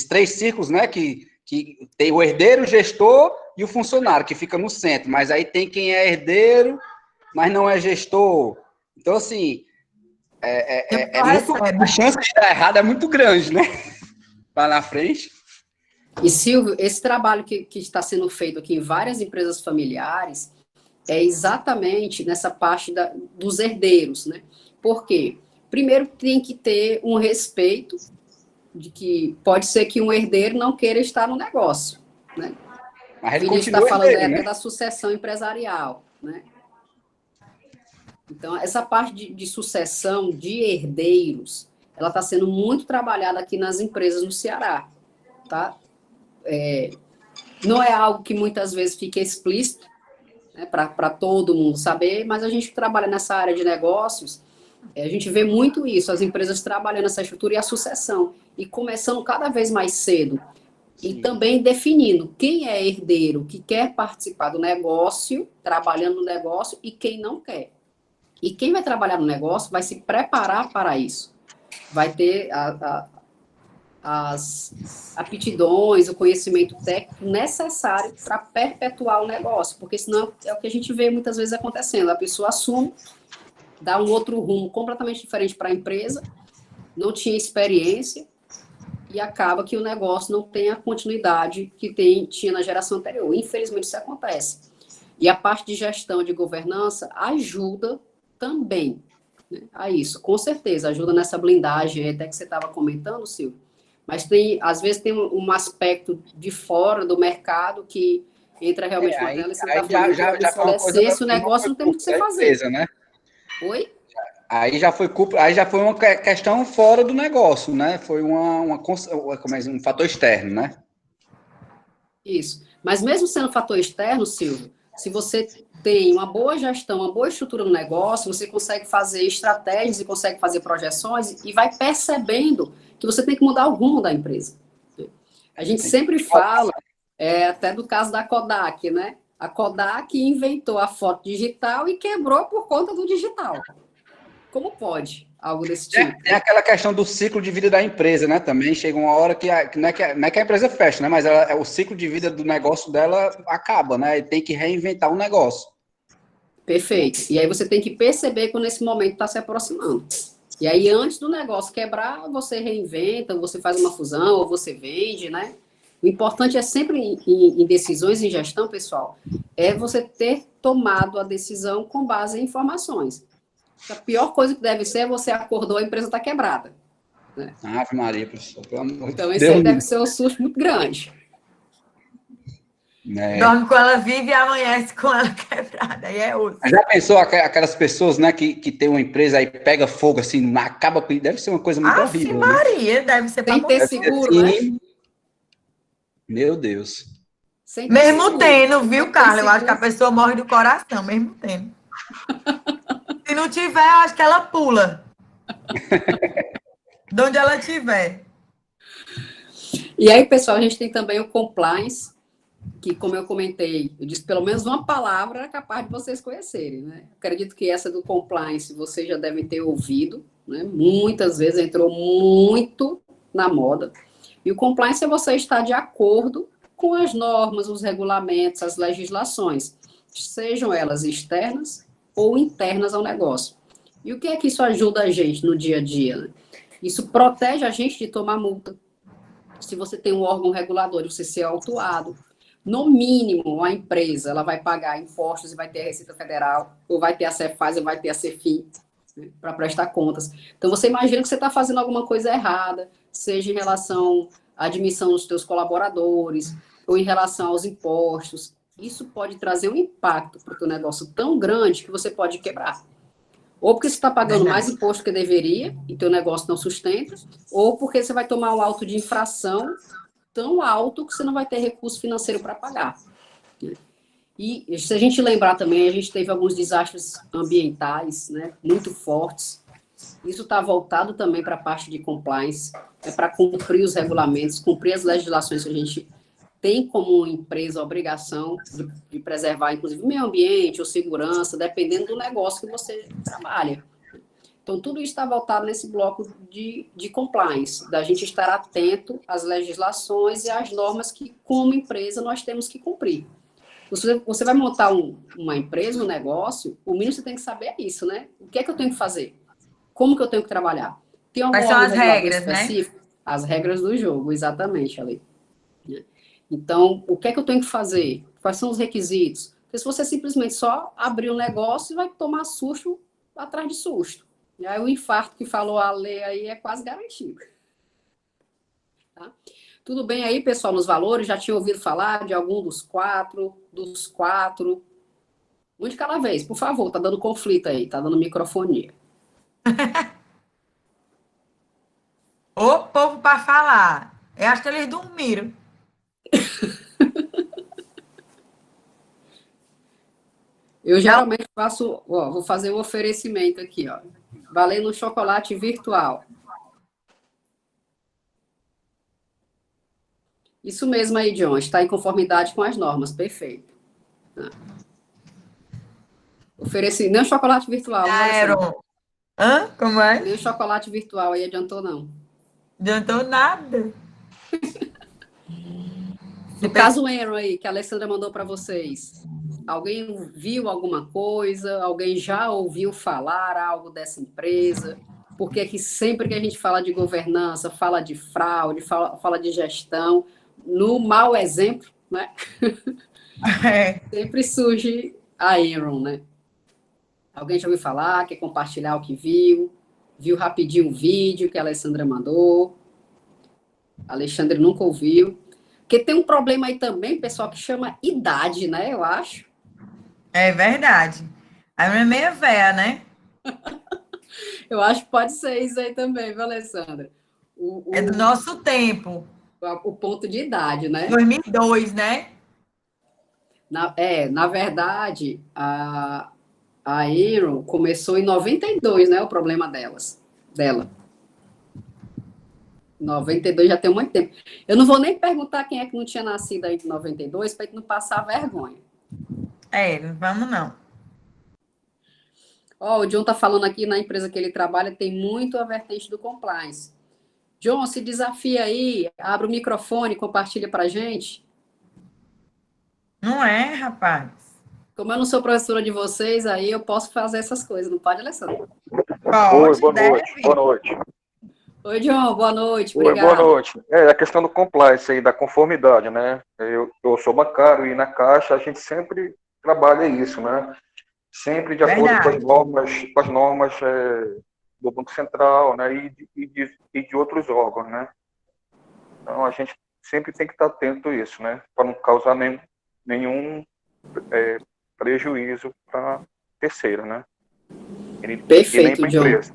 três círculos, né? Que tem o herdeiro, o gestor e o funcionário, que fica no centro. Mas aí tem quem é herdeiro, mas não é gestor. Então, assim, a chance de dar errado é muito grande, né? Lá na frente. E, Silvio, esse trabalho que está sendo feito aqui em várias empresas familiares é exatamente nessa parte dos herdeiros, né? Por quê? Primeiro, tem que ter um respeito de que pode ser que um herdeiro não queira estar no negócio, né? Mas ele o Vinícius está falando herdeiro, até né? da sucessão empresarial, né? Então, essa parte de sucessão de herdeiros, ela está sendo muito trabalhada aqui nas empresas no Ceará, tá? Não é algo que muitas vezes fica explícito, né, para todo mundo saber, mas a gente trabalha nessa área de negócios, a gente vê muito isso, as empresas trabalhando essa estrutura e a sucessão, e começando cada vez mais cedo, e também definindo quem é herdeiro, que quer participar do negócio, trabalhando no negócio, e quem não quer. E quem vai trabalhar no negócio vai se preparar para isso. Vai ter as aptidões, o conhecimento técnico necessário para perpetuar o negócio, porque senão é o que a gente vê muitas vezes acontecendo. A pessoa assume, dá um outro rumo completamente diferente para a empresa, não tinha experiência e acaba que o negócio não tem a continuidade que tinha na geração anterior. Infelizmente, isso acontece. E a parte de gestão, de governança, ajuda também, né, a isso. Com certeza, ajuda nessa blindagem, até que você estava comentando, Silvio. Mas às vezes tem um aspecto de fora do mercado que entra realmente na tela e você está falando de obsolescência, o negócio não tem muito o que você fazer. Empresa, né? Oi? Aí já foi uma questão fora do negócio, né? Foi um fator externo, né? Isso. Mas mesmo sendo fator externo, Silvio, se você tem uma boa gestão, uma boa estrutura no negócio, você consegue fazer estratégias e consegue fazer projeções e vai percebendo que você tem que mudar o rumo da empresa. A gente sempre fala, até do caso da Kodak, né? A Kodak inventou a foto digital e quebrou por conta do digital. Como pode algo desse tipo? Tem aquela questão do ciclo de vida da empresa, né? Também chega uma hora que não é que a empresa fecha, né? Mas o ciclo de vida do negócio dela acaba, né? E tem que reinventar o negócio. Perfeito. E aí você tem que perceber quando esse momento está se aproximando. E aí, antes do negócio quebrar, você reinventa, você faz uma fusão, ou você vende, né? O importante é sempre, em decisões em gestão, pessoal, é você ter tomado a decisão com base em informações. A pior coisa que deve ser é você acordou, a empresa está quebrada. Né? Ave Maria, professor, pelo amor de Deus. Então, isso aí deve ser um susto muito grande. Dorme com ela vive e amanhece com ela quebrada. Aí é outro. Já pensou aquelas pessoas, né, que tem uma empresa aí pega fogo, assim, acaba... Deve ser uma coisa muito horrível. Maria, né? Deve ser para morrer. Tem ter seguro, assim, né? Meu Deus. Mesmo seguro. Tendo, viu, Carla? Eu acho que a pessoa morre do coração, mesmo tendo. Se não tiver, eu acho que ela pula. De onde ela estiver. E aí, pessoal, a gente tem também o compliance, que, como eu comentei, eu disse pelo menos uma palavra era capaz de vocês conhecerem, né? Acredito que essa do compliance vocês já devem ter ouvido, né? Muitas vezes entrou muito na moda. E o compliance é você estar de acordo com as normas, os regulamentos, as legislações, sejam elas externas ou internas ao negócio. E o que é que isso ajuda a gente no dia a dia? Né? Isso protege a gente de tomar multa. Se você tem um órgão regulador e você ser autuado, no mínimo, a empresa ela vai pagar impostos e vai ter a Receita Federal, ou vai ter a Cefaz, ou vai ter a Cefim, né, para prestar contas. Então, você imagina que você está fazendo alguma coisa errada, seja em relação à admissão dos seus colaboradores, ou em relação aos impostos. Isso pode trazer um impacto para o teu negócio tão grande que você pode quebrar. Ou porque você está pagando mais imposto que deveria, e teu negócio não sustenta, ou porque você vai tomar um auto de infração tão alto que você não vai ter recurso financeiro para pagar. E se a gente lembrar também, a gente teve alguns desastres ambientais, né, muito fortes. Isso está voltado também para a parte de compliance, para cumprir os regulamentos, cumprir as legislações que a gente tem como empresa a obrigação de preservar, inclusive, o meio ambiente ou segurança, dependendo do negócio que você trabalha. Então, tudo isso está voltado nesse bloco de compliance, da gente estar atento às legislações e às normas que, como empresa, nós temos que cumprir. Você vai montar uma empresa, um negócio, o mínimo que você tem que saber é isso, né? O que é que eu tenho que fazer? Como que eu tenho que trabalhar? Tem algum Quais são as regras, específico? Né? As regras do jogo, exatamente, Ali. Então, o que é que eu tenho que fazer? Quais são os requisitos? Porque se você simplesmente só abrir um negócio, vai tomar susto atrás de susto. E aí o infarto que falou a lei aí é quase garantido. Tá? Tudo bem aí, pessoal, nos valores? Já tinha ouvido falar de algum dos quatro? Um de cada vez, por favor, tá dando conflito aí, tá dando microfonia. Ô, povo para falar. Eu acho que eles dormiram. Eu geralmente faço, vou fazer um oferecimento aqui, ó, valendo um chocolate virtual. Isso mesmo aí, John, está em conformidade com as normas, perfeito. Ofereci, nem um chocolate virtual. Hã? Como é? Nem um chocolate virtual aí adiantou, não. Adiantou nada. No caso Enron aí, que a Alessandra mandou para vocês, alguém viu alguma coisa? Alguém já ouviu falar algo dessa empresa? Porque é que sempre que a gente fala de governança, fala de fraude, fala de gestão, no mau exemplo, né? Sempre surge a Enron, né? Alguém já ouviu falar, quer compartilhar o que viu? Viu rapidinho um vídeo que a Alessandra mandou? A Alexandre nunca ouviu. Porque tem um problema aí também, pessoal, que chama idade, né? Eu acho. É verdade. A minha é meia véia, né? Eu acho que pode ser isso aí também, viu, Alessandra? É do nosso tempo. O ponto de idade, né? 2002, né? Na verdade, a Enron começou em 92, né? O problema dela. 92 já tem muito tempo. Eu não vou nem perguntar quem é que não tinha nascido aí em 92 para não passar vergonha. Não vamos não. O John está falando aqui na empresa que ele trabalha, tem muito a vertente do compliance. John, se desafia aí, abre o microfone, compartilha para a gente. Não é, rapaz? Como eu não sou professora de vocês, aí eu posso fazer essas coisas, não pode, Alessandra? Pode, boa deve. noite, boa noite. Oi, John, boa noite, Oi, obrigado. boa noite. A questão do compliance aí, da conformidade, né? Eu sou bancário e na Caixa a gente sempre trabalha isso, né? Sempre de acordo com as normas do Banco Central, né? E de outros órgãos, né? Então a gente sempre tem que estar atento a isso, né? Para não causar nenhum prejuízo para terceiro, né? Perfeito, e nem John. empresa.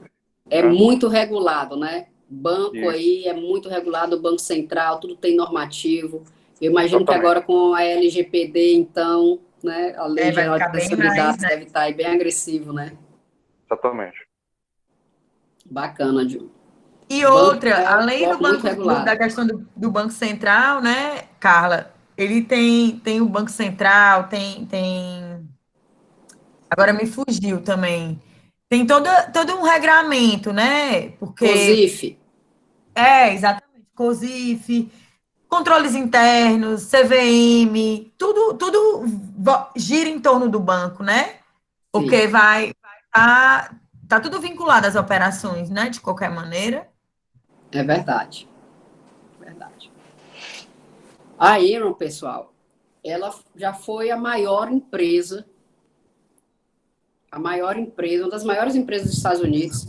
É muito regulado, né? Banco Isso. aí é muito regulado, o Banco Central, tudo tem normativo. Eu imagino Exatamente. que agora com a LGPD, então, né? A Lei vai Geral de ficar bem Proteção de mais, Dados né? deve estar aí bem agressivo, né? Exatamente. Bacana, John. E outra, Banco além do muito banco, regulado. da questão do Banco Central, né, Carla? Ele tem o Banco Central, tem. Agora me fugiu também. Tem todo um regramento, né? Porque. COSIF. Exatamente. COSIF, controles internos, CVM, tudo gira em torno do banco, né? Porque tá tudo vinculado às operações, né? De qualquer maneira. É verdade. Verdade. A Enron, pessoal, ela já foi a maior empresa, uma das maiores empresas dos Estados Unidos,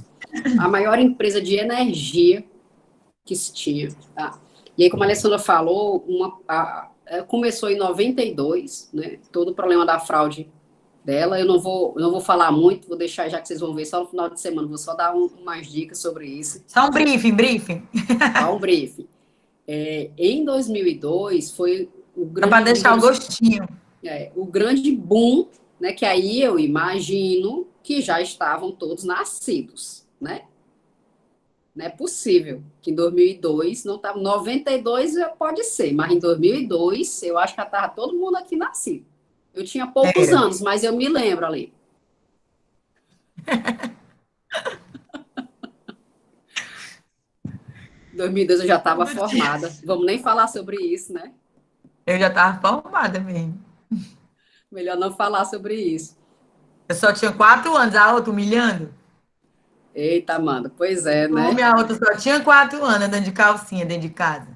a maior empresa de energia que se tinha. Tá? E aí, como a Alessandra falou, começou em 92, né? Todo o problema da fraude dela. Eu não vou falar muito, vou deixar já que vocês vão ver só no final de semana, vou só dar umas dicas sobre isso. Só um briefing. Só um briefing. Em 2002 foi o grande... Para deixar o gostinho. O grande boom, né? Que aí eu imagino que já estavam todos nascidos, né? Não é possível que em 2002 não estava... 92 pode ser, mas em 2002 eu acho que já estava todo mundo aqui nascido. Eu tinha poucos anos, mas eu me lembro ali. Em 2002 eu já estava formada. Vamos nem falar sobre isso, né? Eu já estava formada mesmo. Melhor não falar sobre isso. Eu só tinha 4 anos, a outra humilhando. Eita, Amanda, pois é, né? Minha outra só tinha 4 anos, andando de calcinha dentro de casa.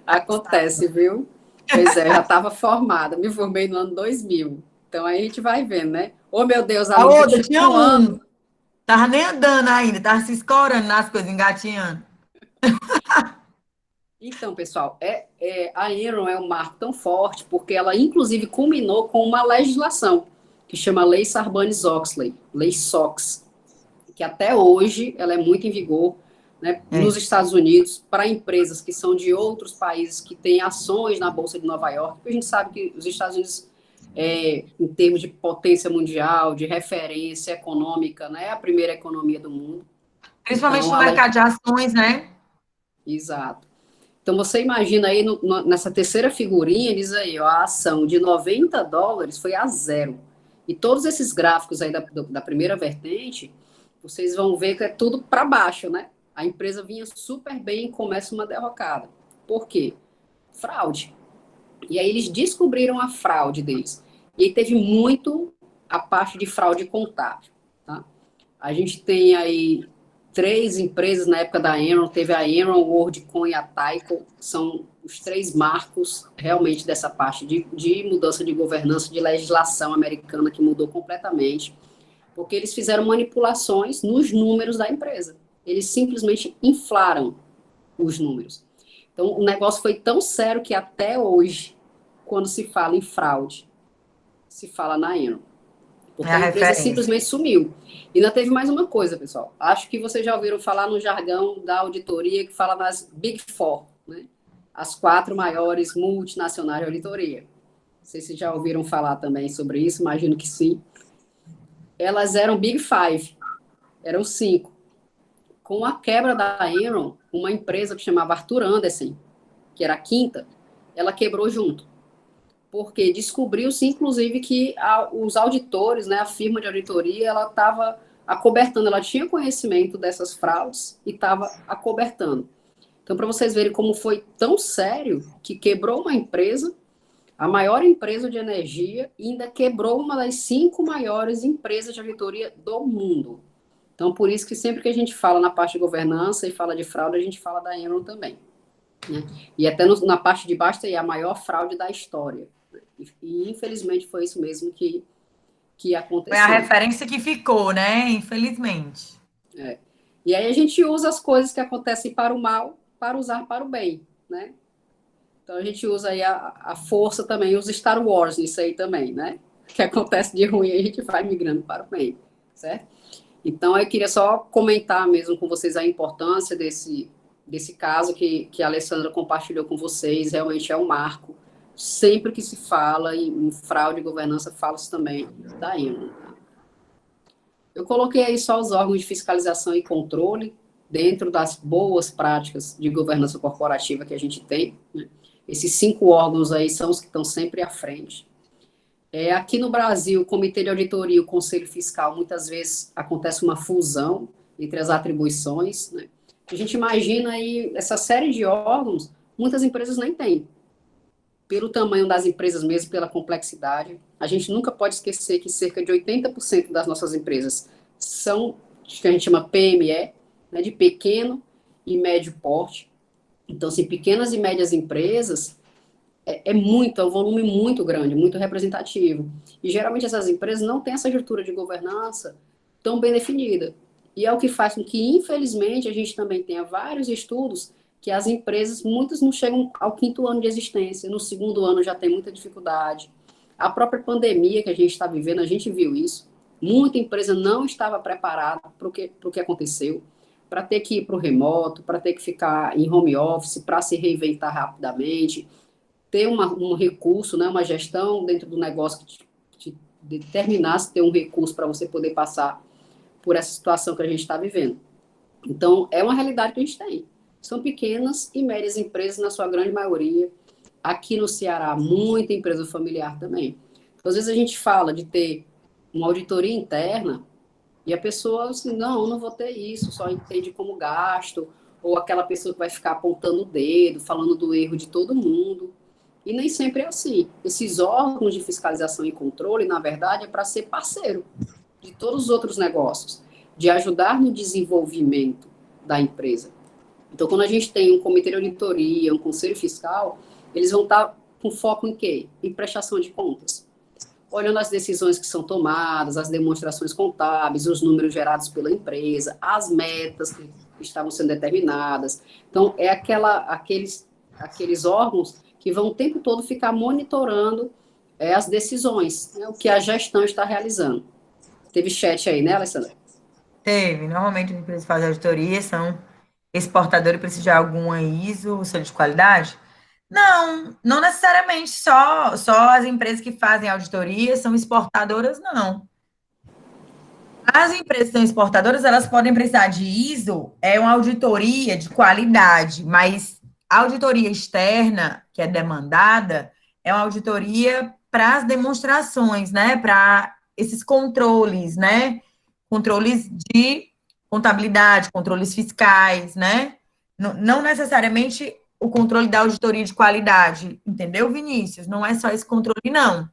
Acontece, viu? Pois é, já estava formada, me formei no ano 2000. Então aí a gente vai vendo, né? Oh, meu Deus, a outra tinha 1 ano. Tava nem andando ainda, tava se escorando nas coisas, engatinhando. Então, pessoal, a Enron é um marco tão forte porque ela, inclusive, culminou com uma legislação que chama Lei Sarbanes-Oxley, Lei SOX, que até hoje ela é muito em vigor, né, nos Estados Unidos, para empresas que são de outros países que têm ações na Bolsa de Nova York, porque a gente sabe que os Estados Unidos, em termos de potência mundial, de referência econômica, né, é a primeira economia do mundo. Principalmente então, no mercado de ações, né? Exato. Então, você imagina aí, nessa terceira figurinha, diz aí, ó, a ação de $90 foi a 0. E todos esses gráficos aí da primeira vertente, vocês vão ver que é tudo para baixo, né? a empresa vinha super bem e começa uma derrocada. Por quê? Fraude. E aí eles descobriram a fraude deles. E aí teve muito a parte de fraude contábil, tá? A gente tem aí 3 empresas na época da Enron, teve a Enron, o WorldCoin e a Tyco, são os 3 marcos realmente dessa parte de mudança de governança, de legislação americana que mudou completamente, porque eles fizeram manipulações nos números da empresa. Eles simplesmente inflaram os números. Então, o negócio foi tão sério que até hoje, quando se fala em fraude, se fala na Enron. Porque a empresa simplesmente sumiu. E ainda teve mais uma coisa, pessoal. Acho que vocês já ouviram falar no jargão da auditoria, que fala nas Big Four, né? As 4 maiores multinacionais de auditoria. Não sei se já ouviram falar também sobre isso, imagino que sim. Elas eram Big Five, eram 5. Com a quebra da Enron, uma empresa que chamava Arthur Andersen, que era a 5ª, ela quebrou junto. Porque descobriu-se, inclusive, que os auditores, né, a firma de auditoria, ela estava acobertando, ela tinha conhecimento dessas fraudes e estava acobertando. Então, para vocês verem como foi tão sério que quebrou uma empresa, a maior empresa de energia, e ainda quebrou uma das 5 maiores empresas de auditoria do mundo. Então, por isso que sempre que a gente fala na parte de governança e fala de fraude, a gente fala da Enron também, né? E até na parte de baixo tem a maior fraude da história. E infelizmente foi isso mesmo que aconteceu. Foi a referência que ficou, né? Infelizmente. É. E aí a gente usa as coisas que acontecem para o mal para usar para o bem, né? Então a gente usa aí a força também, usa Star Wars nisso aí também, né? O que acontece de ruim a gente vai migrando para o bem, certo? Então eu queria só comentar mesmo com vocês a importância desse caso que a Alessandra compartilhou com vocês, realmente é um marco. Sempre que se fala em fraude e governança, fala-se também da Enron. Eu coloquei aí só os órgãos de fiscalização e controle dentro das boas práticas de governança corporativa que a gente tem, né? Esses 5 órgãos aí são os que estão sempre à frente. Aqui no Brasil, o Comitê de Auditoria e o Conselho Fiscal, muitas vezes acontece uma fusão entre as atribuições, né? A gente imagina aí essa série de órgãos, muitas empresas nem têm. Pelo tamanho das empresas mesmo, pela complexidade. A gente nunca pode esquecer que cerca de 80% das nossas empresas são, que a gente chama PME, né, de pequeno e médio porte. Então, assim, pequenas e médias empresas é um volume muito grande, muito representativo. E, geralmente, essas empresas não têm essa estrutura de governança tão bem definida. E é o que faz com que, infelizmente, a gente também tenha vários estudos que as empresas, muitas não chegam ao 5º ano de existência, no 2º ano já tem muita dificuldade. A própria pandemia que a gente está vivendo, a gente viu isso. Muita empresa não estava preparada para o que aconteceu, para ter que ir para o remoto, para ter que ficar em home office, para se reinventar rapidamente, ter um recurso, né, uma gestão dentro do negócio que te determinasse ter um recurso para você poder passar por essa situação que a gente está vivendo. Então, é uma realidade que a gente tem. São pequenas e médias empresas, na sua grande maioria. Aqui no Ceará, muita empresa familiar também. Então, às vezes a gente fala de ter uma auditoria interna e a pessoa, assim, não vou ter isso, só entende como gasto, ou aquela pessoa que vai ficar apontando o dedo, falando do erro de todo mundo. E nem sempre é assim. Esses órgãos de fiscalização e controle, na verdade, é para ser parceiro de todos os outros negócios, de ajudar no desenvolvimento da empresa. Então, quando a gente tem um comitê de auditoria, um conselho fiscal, eles vão estar com foco em quê? Em prestação de contas. Olhando as decisões que são tomadas, as demonstrações contábeis, os números gerados pela empresa, as metas que estavam sendo determinadas. Então, é aqueles órgãos que vão o tempo todo ficar monitorando as decisões, né, o que a gestão está realizando. Teve chat aí, né, Alessandra? Teve. Normalmente, as empresas que fazem auditoria são exportador e precisa de alguma ISO, selo de qualidade? Não necessariamente só as empresas que fazem auditoria são exportadoras, não. As empresas que são exportadoras, elas podem precisar de ISO, é uma auditoria de qualidade, mas a auditoria externa, que é demandada, é uma auditoria para as demonstrações, né? Para esses controles, né? Controles de contabilidade, controles fiscais, né? Não necessariamente o controle da auditoria de qualidade, entendeu, Vinícius? Não é só esse controle, não.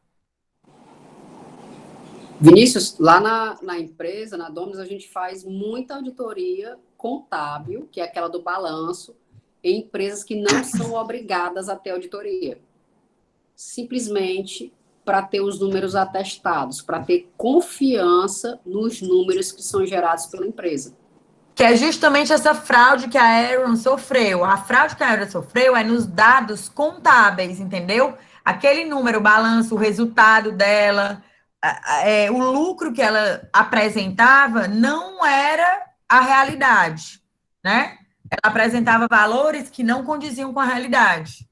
Vinícius, lá na empresa, na Domus, a gente faz muita auditoria contábil, que é aquela do balanço, em empresas que não são obrigadas a ter auditoria. Simplesmente para ter os números atestados, para ter confiança nos números que são gerados pela empresa. Que é justamente essa fraude que a Aaron sofreu. A fraude que a Aaron sofreu é nos dados contábeis, entendeu? Aquele número, o balanço, o resultado dela, o lucro que ela apresentava não era a realidade, né? Ela apresentava valores que não condiziam com a realidade.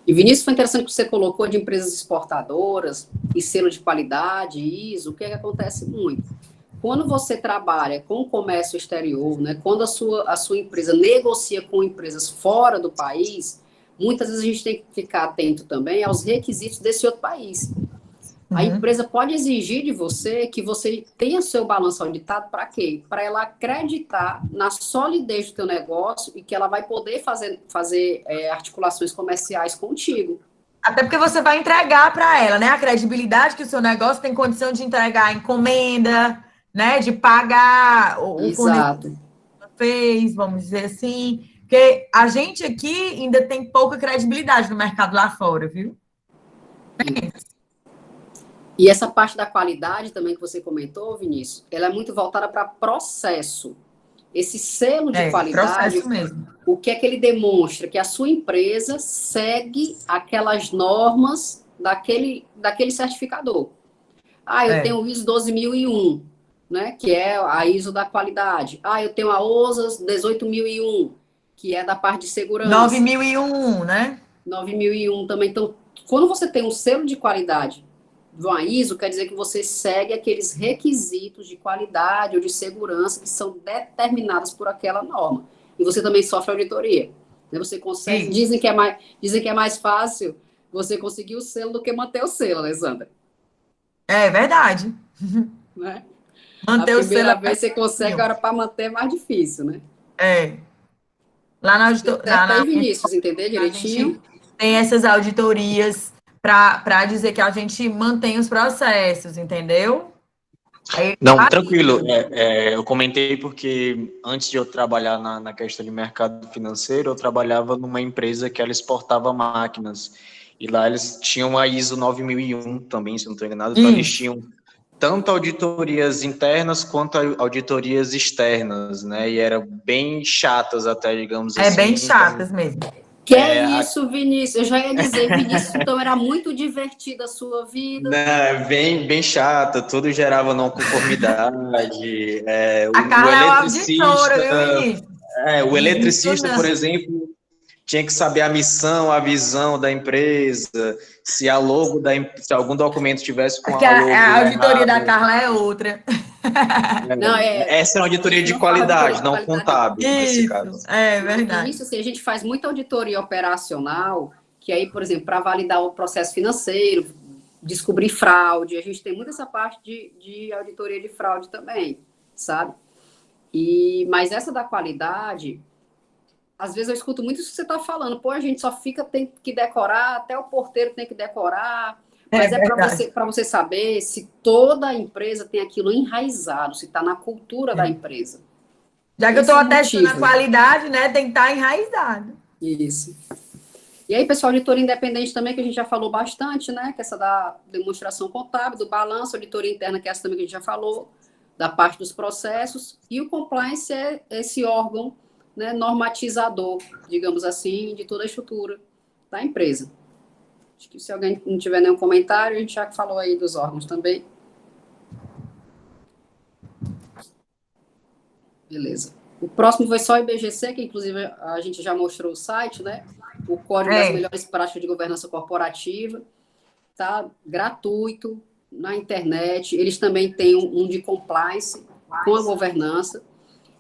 E, Vinícius, foi interessante que você colocou de empresas exportadoras e selo de qualidade, ISO, o que acontece muito? Quando você trabalha com o comércio exterior, né, quando a sua empresa negocia com empresas fora do país, muitas vezes a gente tem que ficar atento também aos requisitos desse outro país. A empresa pode exigir de você que você tenha seu balanço auditado para quê? Para ela acreditar na solidez do teu negócio e que ela vai poder fazer articulações comerciais contigo. Até porque você vai entregar para ela, né? A credibilidade que o seu negócio tem condição de entregar a encomenda, né? De pagar o fornecedor fez, vamos dizer assim. Porque a gente aqui ainda tem pouca credibilidade no mercado lá fora, viu? E essa parte da qualidade também que você comentou, Vinícius, ela é muito voltada para processo. Esse selo de qualidade, processo mesmo. O que é que ele demonstra? Que a sua empresa segue aquelas normas daquele certificador. Eu tenho o ISO 12001, né, que é a ISO da qualidade. Eu tenho a OSAS 18001, que é da parte de segurança. 9001, né? 9001 também. Então, quando você tem um selo de qualidade de uma ISO, quer dizer que você segue aqueles requisitos de qualidade ou de segurança que são determinados por aquela norma. E você também sofre auditoria. Né? Você consegue. Dizem que é mais fácil você conseguir o selo do que manter o selo, Alessandra. É verdade. Né? Manter o selo. A primeira vez você consegue, agora para manter é mais difícil, né? Lá na auditoria. Vinícius, entender direitinho? Tem essas auditorias para dizer que a gente mantém os processos, entendeu? Não, tranquilo. Eu comentei porque antes de eu trabalhar na questão de mercado financeiro, eu trabalhava numa empresa que ela exportava máquinas. E lá eles tinham a ISO 9001 também, se eu não estou enganado. Então eles tinham tanto auditorias internas quanto auditorias externas, né? E eram bem chatas até, digamos assim. Bem chatas mesmo. Que isso, Vinícius? Eu já ia dizer, Vinícius, então era muito divertida a sua vida. Não, bem chata, tudo gerava não conformidade. A Carla é uma auditora, viu, Vinícius? O eletricista, por exemplo, tinha que saber a missão, a visão da empresa, se a logo se algum documento tivesse com a logo a auditoria da Carla é outra. Essa é uma auditoria de qualidade, não contábil, nesse caso. É verdade. Isso, assim, a gente faz muita auditoria operacional, que aí, por exemplo, para validar o processo financeiro, descobrir fraude, a gente tem muito essa parte de auditoria de fraude também, sabe? Mas essa da qualidade, às vezes eu escuto muito isso que você está falando, a gente só tem que decorar, até o porteiro tem que decorar. Mas para você saber se toda a empresa tem aquilo enraizado, se está na cultura da empresa. Já que eu estou atestando a qualidade, né, tem que estar enraizado. Isso. E aí, pessoal, auditoria independente também, que a gente já falou bastante, né, que essa da demonstração contábil, do balanço, auditoria interna, que é essa também que a gente já falou, da parte dos processos, e o compliance é esse órgão, né, normatizador, digamos assim, de toda a estrutura da empresa. Acho que se alguém não tiver nenhum comentário, a gente já falou aí dos órgãos também. Beleza. O próximo foi só o IBGC, que inclusive a gente já mostrou o site, né? O Código das Melhores Práticas de Governança Corporativa. Tá gratuito na internet. Eles também têm um de compliance com a governança.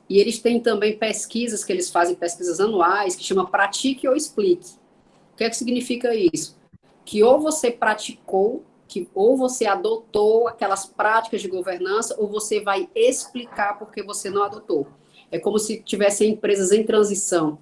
E eles têm também pesquisas, que eles fazem pesquisas anuais, que chama Pratique ou Explique. O que é que significa isso? Que ou você praticou que ou você adotou aquelas práticas de governança ou você vai explicar porque você não adotou. É como se tivessem empresas em transição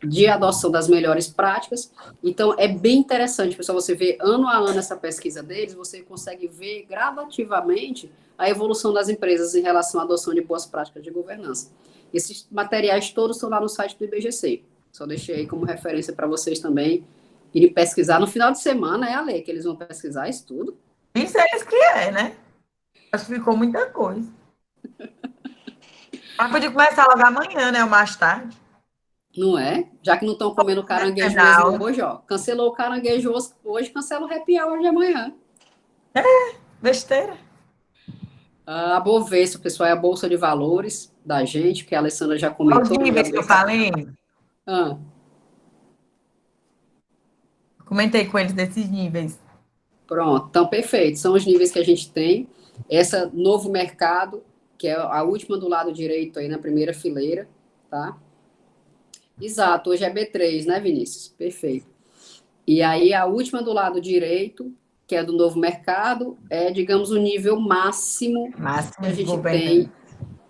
de adoção das melhores práticas. Então, é bem interessante, pessoal, você vê ano a ano essa pesquisa deles, você consegue ver gradativamente a evolução das empresas em relação à adoção de boas práticas de governança. Esses materiais todos estão lá no site do IBGC. Só deixei aí como referência para vocês também irem pesquisar. No final de semana é a lei que eles vão pesquisar isso tudo. Isso é isso que é, né? Acho que ficou muita coisa. Mas podia começar logo amanhã, né? Ou mais tarde. Não é? Já que não estão comendo caranguejo mesmo hoje, ó. Cancelou o caranguejo hoje, cancela o happy hour de amanhã. Besteira. A Bovespa, pessoal, é a Bolsa de Valores da gente, que a Alessandra já comentou. Os níveis que eu falei, Ah, comentei com eles desses níveis. pronto, então perfeito. São os níveis que a gente tem. Essa novo mercado, que é a última do lado direito aí na primeira fileira, tá? Exato, hoje é B3, né, Vinícius? Perfeito. E aí a última do lado direito, que é do novo mercado, é, digamos, o nível máximo que a gente tem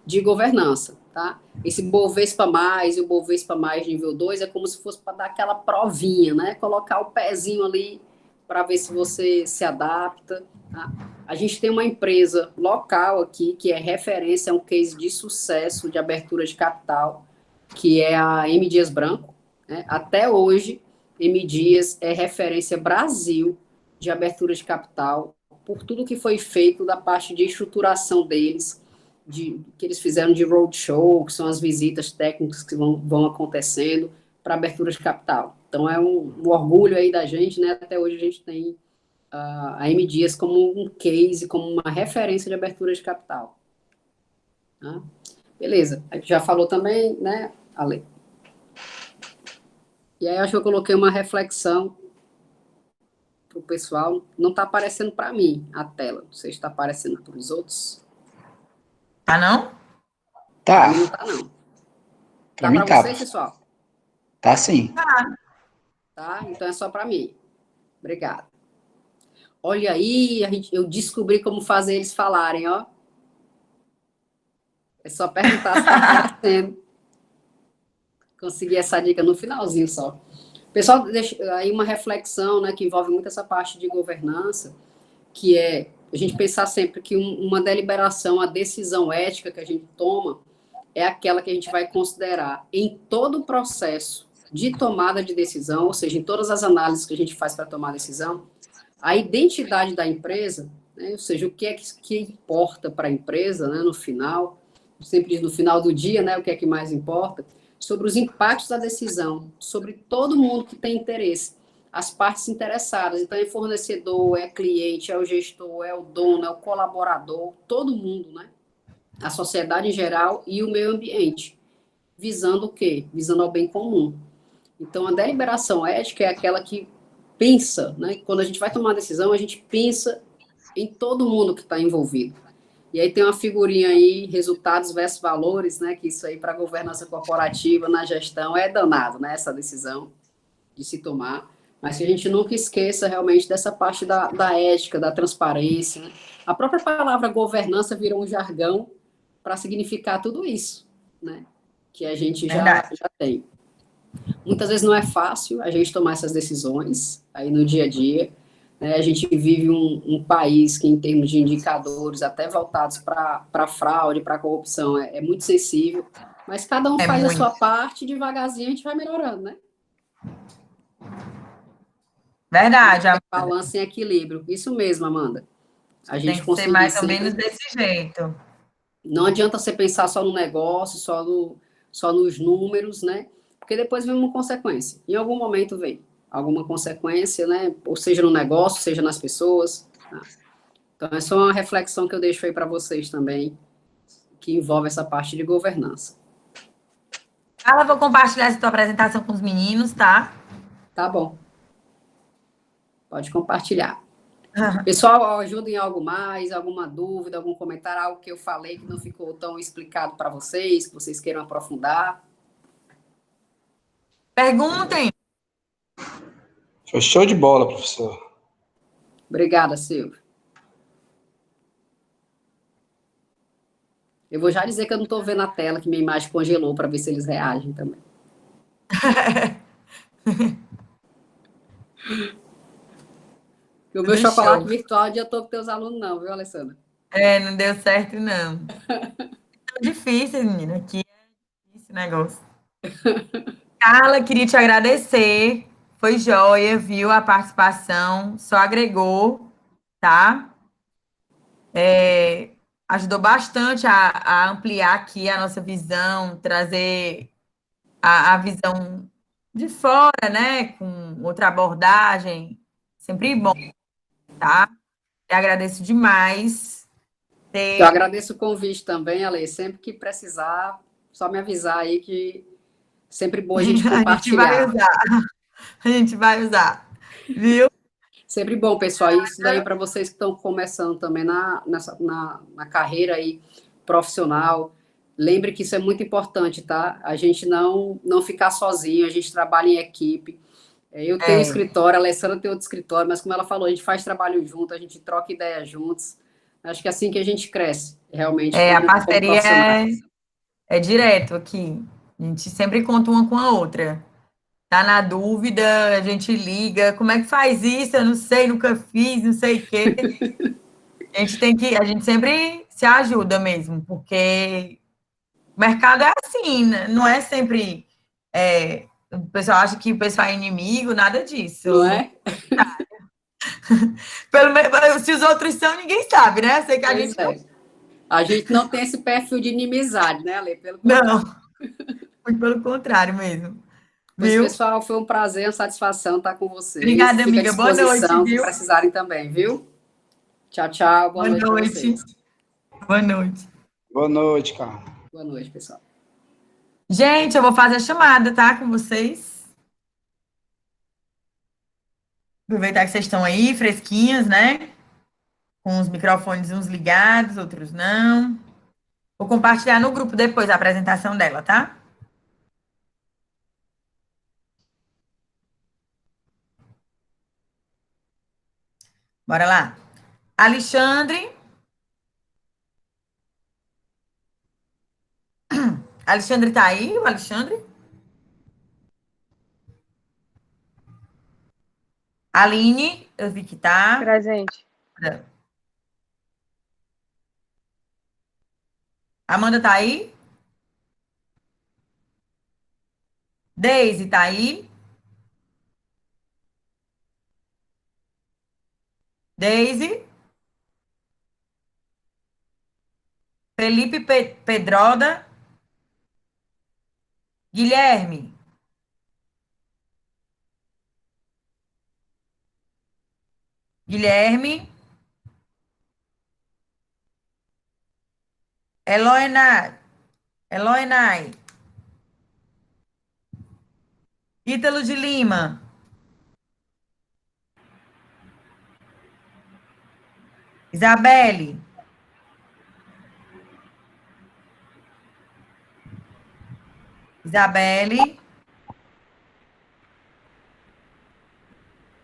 de governança, tá? Esse Bovespa mais e o Bovespa mais nível 2 é como se fosse para dar aquela provinha, né? Colocar o pezinho ali para ver se você se adapta, tá? A gente tem uma empresa local aqui que é referência, é um case de sucesso de abertura de capital, que é a M. Dias Branco, né? Até hoje, M. Dias é referência Brasil de abertura de capital, por tudo que foi feito da parte de estruturação deles, que eles fizeram de roadshow, que são as visitas técnicas que vão acontecendo para abertura de capital. Então, é um orgulho aí da gente, né? Até hoje a gente tem a M. Dias como um case, como uma referência de abertura de capital. Tá? Beleza, a gente já falou também, né, Ale? E aí, acho que eu coloquei uma reflexão para o pessoal. Não está aparecendo para mim a tela. Não sei se está aparecendo para os outros. Tá, não? Tá. Para mim não tá, não. Pra Tá mim para tá. vocês, pessoal? Tá sim. Tá? Então é só para mim. Obrigada. Olha aí, eu descobri como fazer eles falarem, ó. É só perguntar se está aparecendo. Consegui essa dica no finalzinho só. Pessoal, deixa aí uma reflexão, né, que envolve muito essa parte de governança, que é a gente pensar sempre que uma deliberação, a decisão ética que a gente toma é aquela que a gente vai considerar em todo o processo de tomada de decisão, ou seja, em todas as análises que a gente faz para tomar a decisão, a identidade da empresa, né, ou seja, o que é que importa para a empresa, né, no final, sempre diz no final do dia, né, o que é que mais importa, sobre os impactos da decisão, sobre todo mundo que tem interesse, as partes interessadas. Então, é fornecedor, é cliente, é o gestor, é o dono, é o colaborador, todo mundo, né? A sociedade em geral e o meio ambiente. Visando o quê? Visando ao bem comum. Então, a deliberação ética é aquela que pensa, né? Quando a gente vai tomar uma decisão, a gente pensa em todo mundo que está envolvido. E aí tem uma figurinha aí, resultados versus valores, né? Que isso aí para a governança corporativa, na gestão, é danado, né? Essa decisão de se tomar. Mas que a gente nunca esqueça realmente dessa parte da ética, da transparência. Né? A própria palavra governança virou um jargão para significar tudo isso, né? Que a gente já tem. Muitas vezes não é fácil a gente tomar essas decisões aí no dia a dia. Né? A gente vive um país que, em termos de indicadores, até voltados para fraude, para corrupção, é muito sensível. Mas cada um faz a sua parte e devagarzinho a gente vai melhorando, né? Verdade, Amanda. Balança em equilíbrio. Isso mesmo, Amanda. A gente tem que ser mais ou menos desse jeito. Não adianta você pensar só no negócio, só nos números, né? Porque depois vem uma consequência. Em algum momento vem alguma consequência, né? Ou seja no negócio, seja nas pessoas. Tá? Então, é só uma reflexão que eu deixo aí para vocês também, que envolve essa parte de governança. Carla, vou compartilhar essa tua apresentação com os meninos, tá? Tá bom. Pode compartilhar. Pessoal, ajuda em algo mais, alguma dúvida, algum comentário, algo que eu falei que não ficou tão explicado para vocês, que vocês queiram aprofundar. Perguntem. Foi show de bola, professor. Obrigada, Silvio. Eu vou já dizer que eu não estou vendo a tela, que minha imagem congelou para ver se eles reagem também. O meu Tudo chocolate show. virtual adiantou com teus alunos, não, viu, Alessandra? Não deu certo, não. É difícil, menina. Aqui é difícil o negócio. Carla, queria te agradecer. Foi joia, viu? A participação. Só agregou, tá? Ajudou bastante a ampliar aqui a nossa visão, trazer a visão de fora, né? Com outra abordagem. Sempre bom, tá? Te agradeço demais. Eu agradeço o convite também, Ale. Sempre que precisar, só me avisar aí que sempre bom a gente A gente vai compartilhar. usar. A gente vai usar. Viu? Sempre bom, pessoal. Isso daí para vocês que estão começando também na carreira aí profissional. Lembre que isso é muito importante, tá? A gente não ficar sozinho, a gente trabalha em equipe. Eu tenho um É, escritório, a Alessandra tem outro escritório, mas como ela falou, a gente faz trabalho junto, a gente troca ideias juntos. Acho que é assim que a gente cresce, realmente, a como parceria profissionais. é direto aqui. A gente sempre conta uma com a outra. Tá na dúvida, a gente liga. Como é que faz isso? Eu não sei, nunca fiz, não sei o quê. A gente sempre se ajuda mesmo, porque o mercado é assim, né? Não é sempre. O pessoal acha que o pessoal é inimigo, nada disso. Não é? Se os outros são, ninguém sabe, né? Sei que a Pois gente não. é. A gente não tem esse perfil de inimizade, né, Ale? Pelo Não, contrário. muito pelo contrário mesmo. Pois, Viu? pessoal, foi um prazer, uma satisfação estar com vocês. Obrigada, Fica à amiga. Boa noite, disposição, se viu? precisarem também, viu? Tchau, tchau. Boa Boa noite para noite. vocês. Boa noite. Boa noite, cara. Boa noite, pessoal. Gente, eu vou fazer a chamada, tá? Com vocês. Aproveitar que vocês estão aí, fresquinhas, né? Com os microfones uns ligados, outros não. Vou compartilhar no grupo depois a apresentação dela, tá? Bora lá. Alexandre. Alexandre tá aí? O Alexandre? Aline, eu vi que tá. Presente. Amanda tá aí? Deise tá aí? Deise? Felipe Pedroda? Guilherme? Guilherme? Eloena? Eloenai? Ítalo de Lima? Isabelle? Isabelle?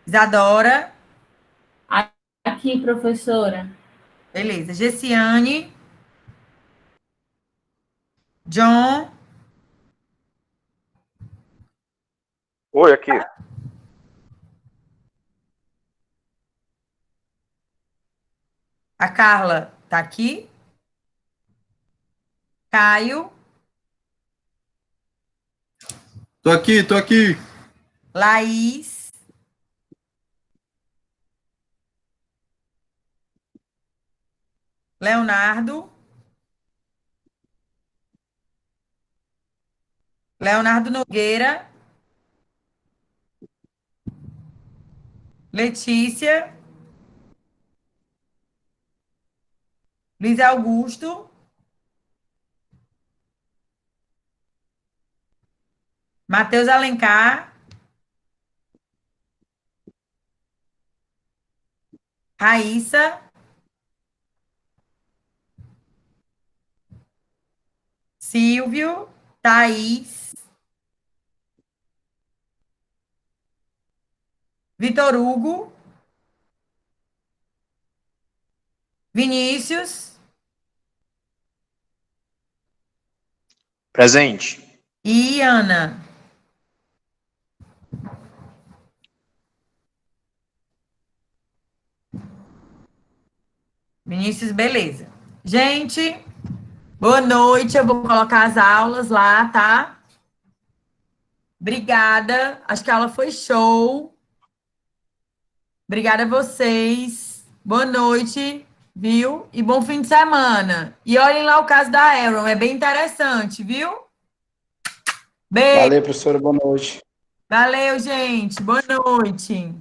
Isadora? Aqui, professora. Beleza. Gessiane? John? Oi, aqui. A Carla tá aqui? Caio? Tô aqui, tô aqui. Laís? Leonardo? Leonardo Nogueira? Letícia? Luiz Augusto? Matheus Alencar? Raíssa? Silvio? Thaís? Vitor Hugo? Vinícius? Presente. E Ana? Vinícius, beleza. Gente, boa noite. Eu vou colocar as aulas lá, tá? Obrigada. Acho que a aula foi show. Obrigada a vocês. Boa noite, viu? E bom fim de semana. E olhem lá o caso da Aaron, é bem interessante, viu? Beijo. Valeu, professora, boa noite. Valeu, gente. Boa noite.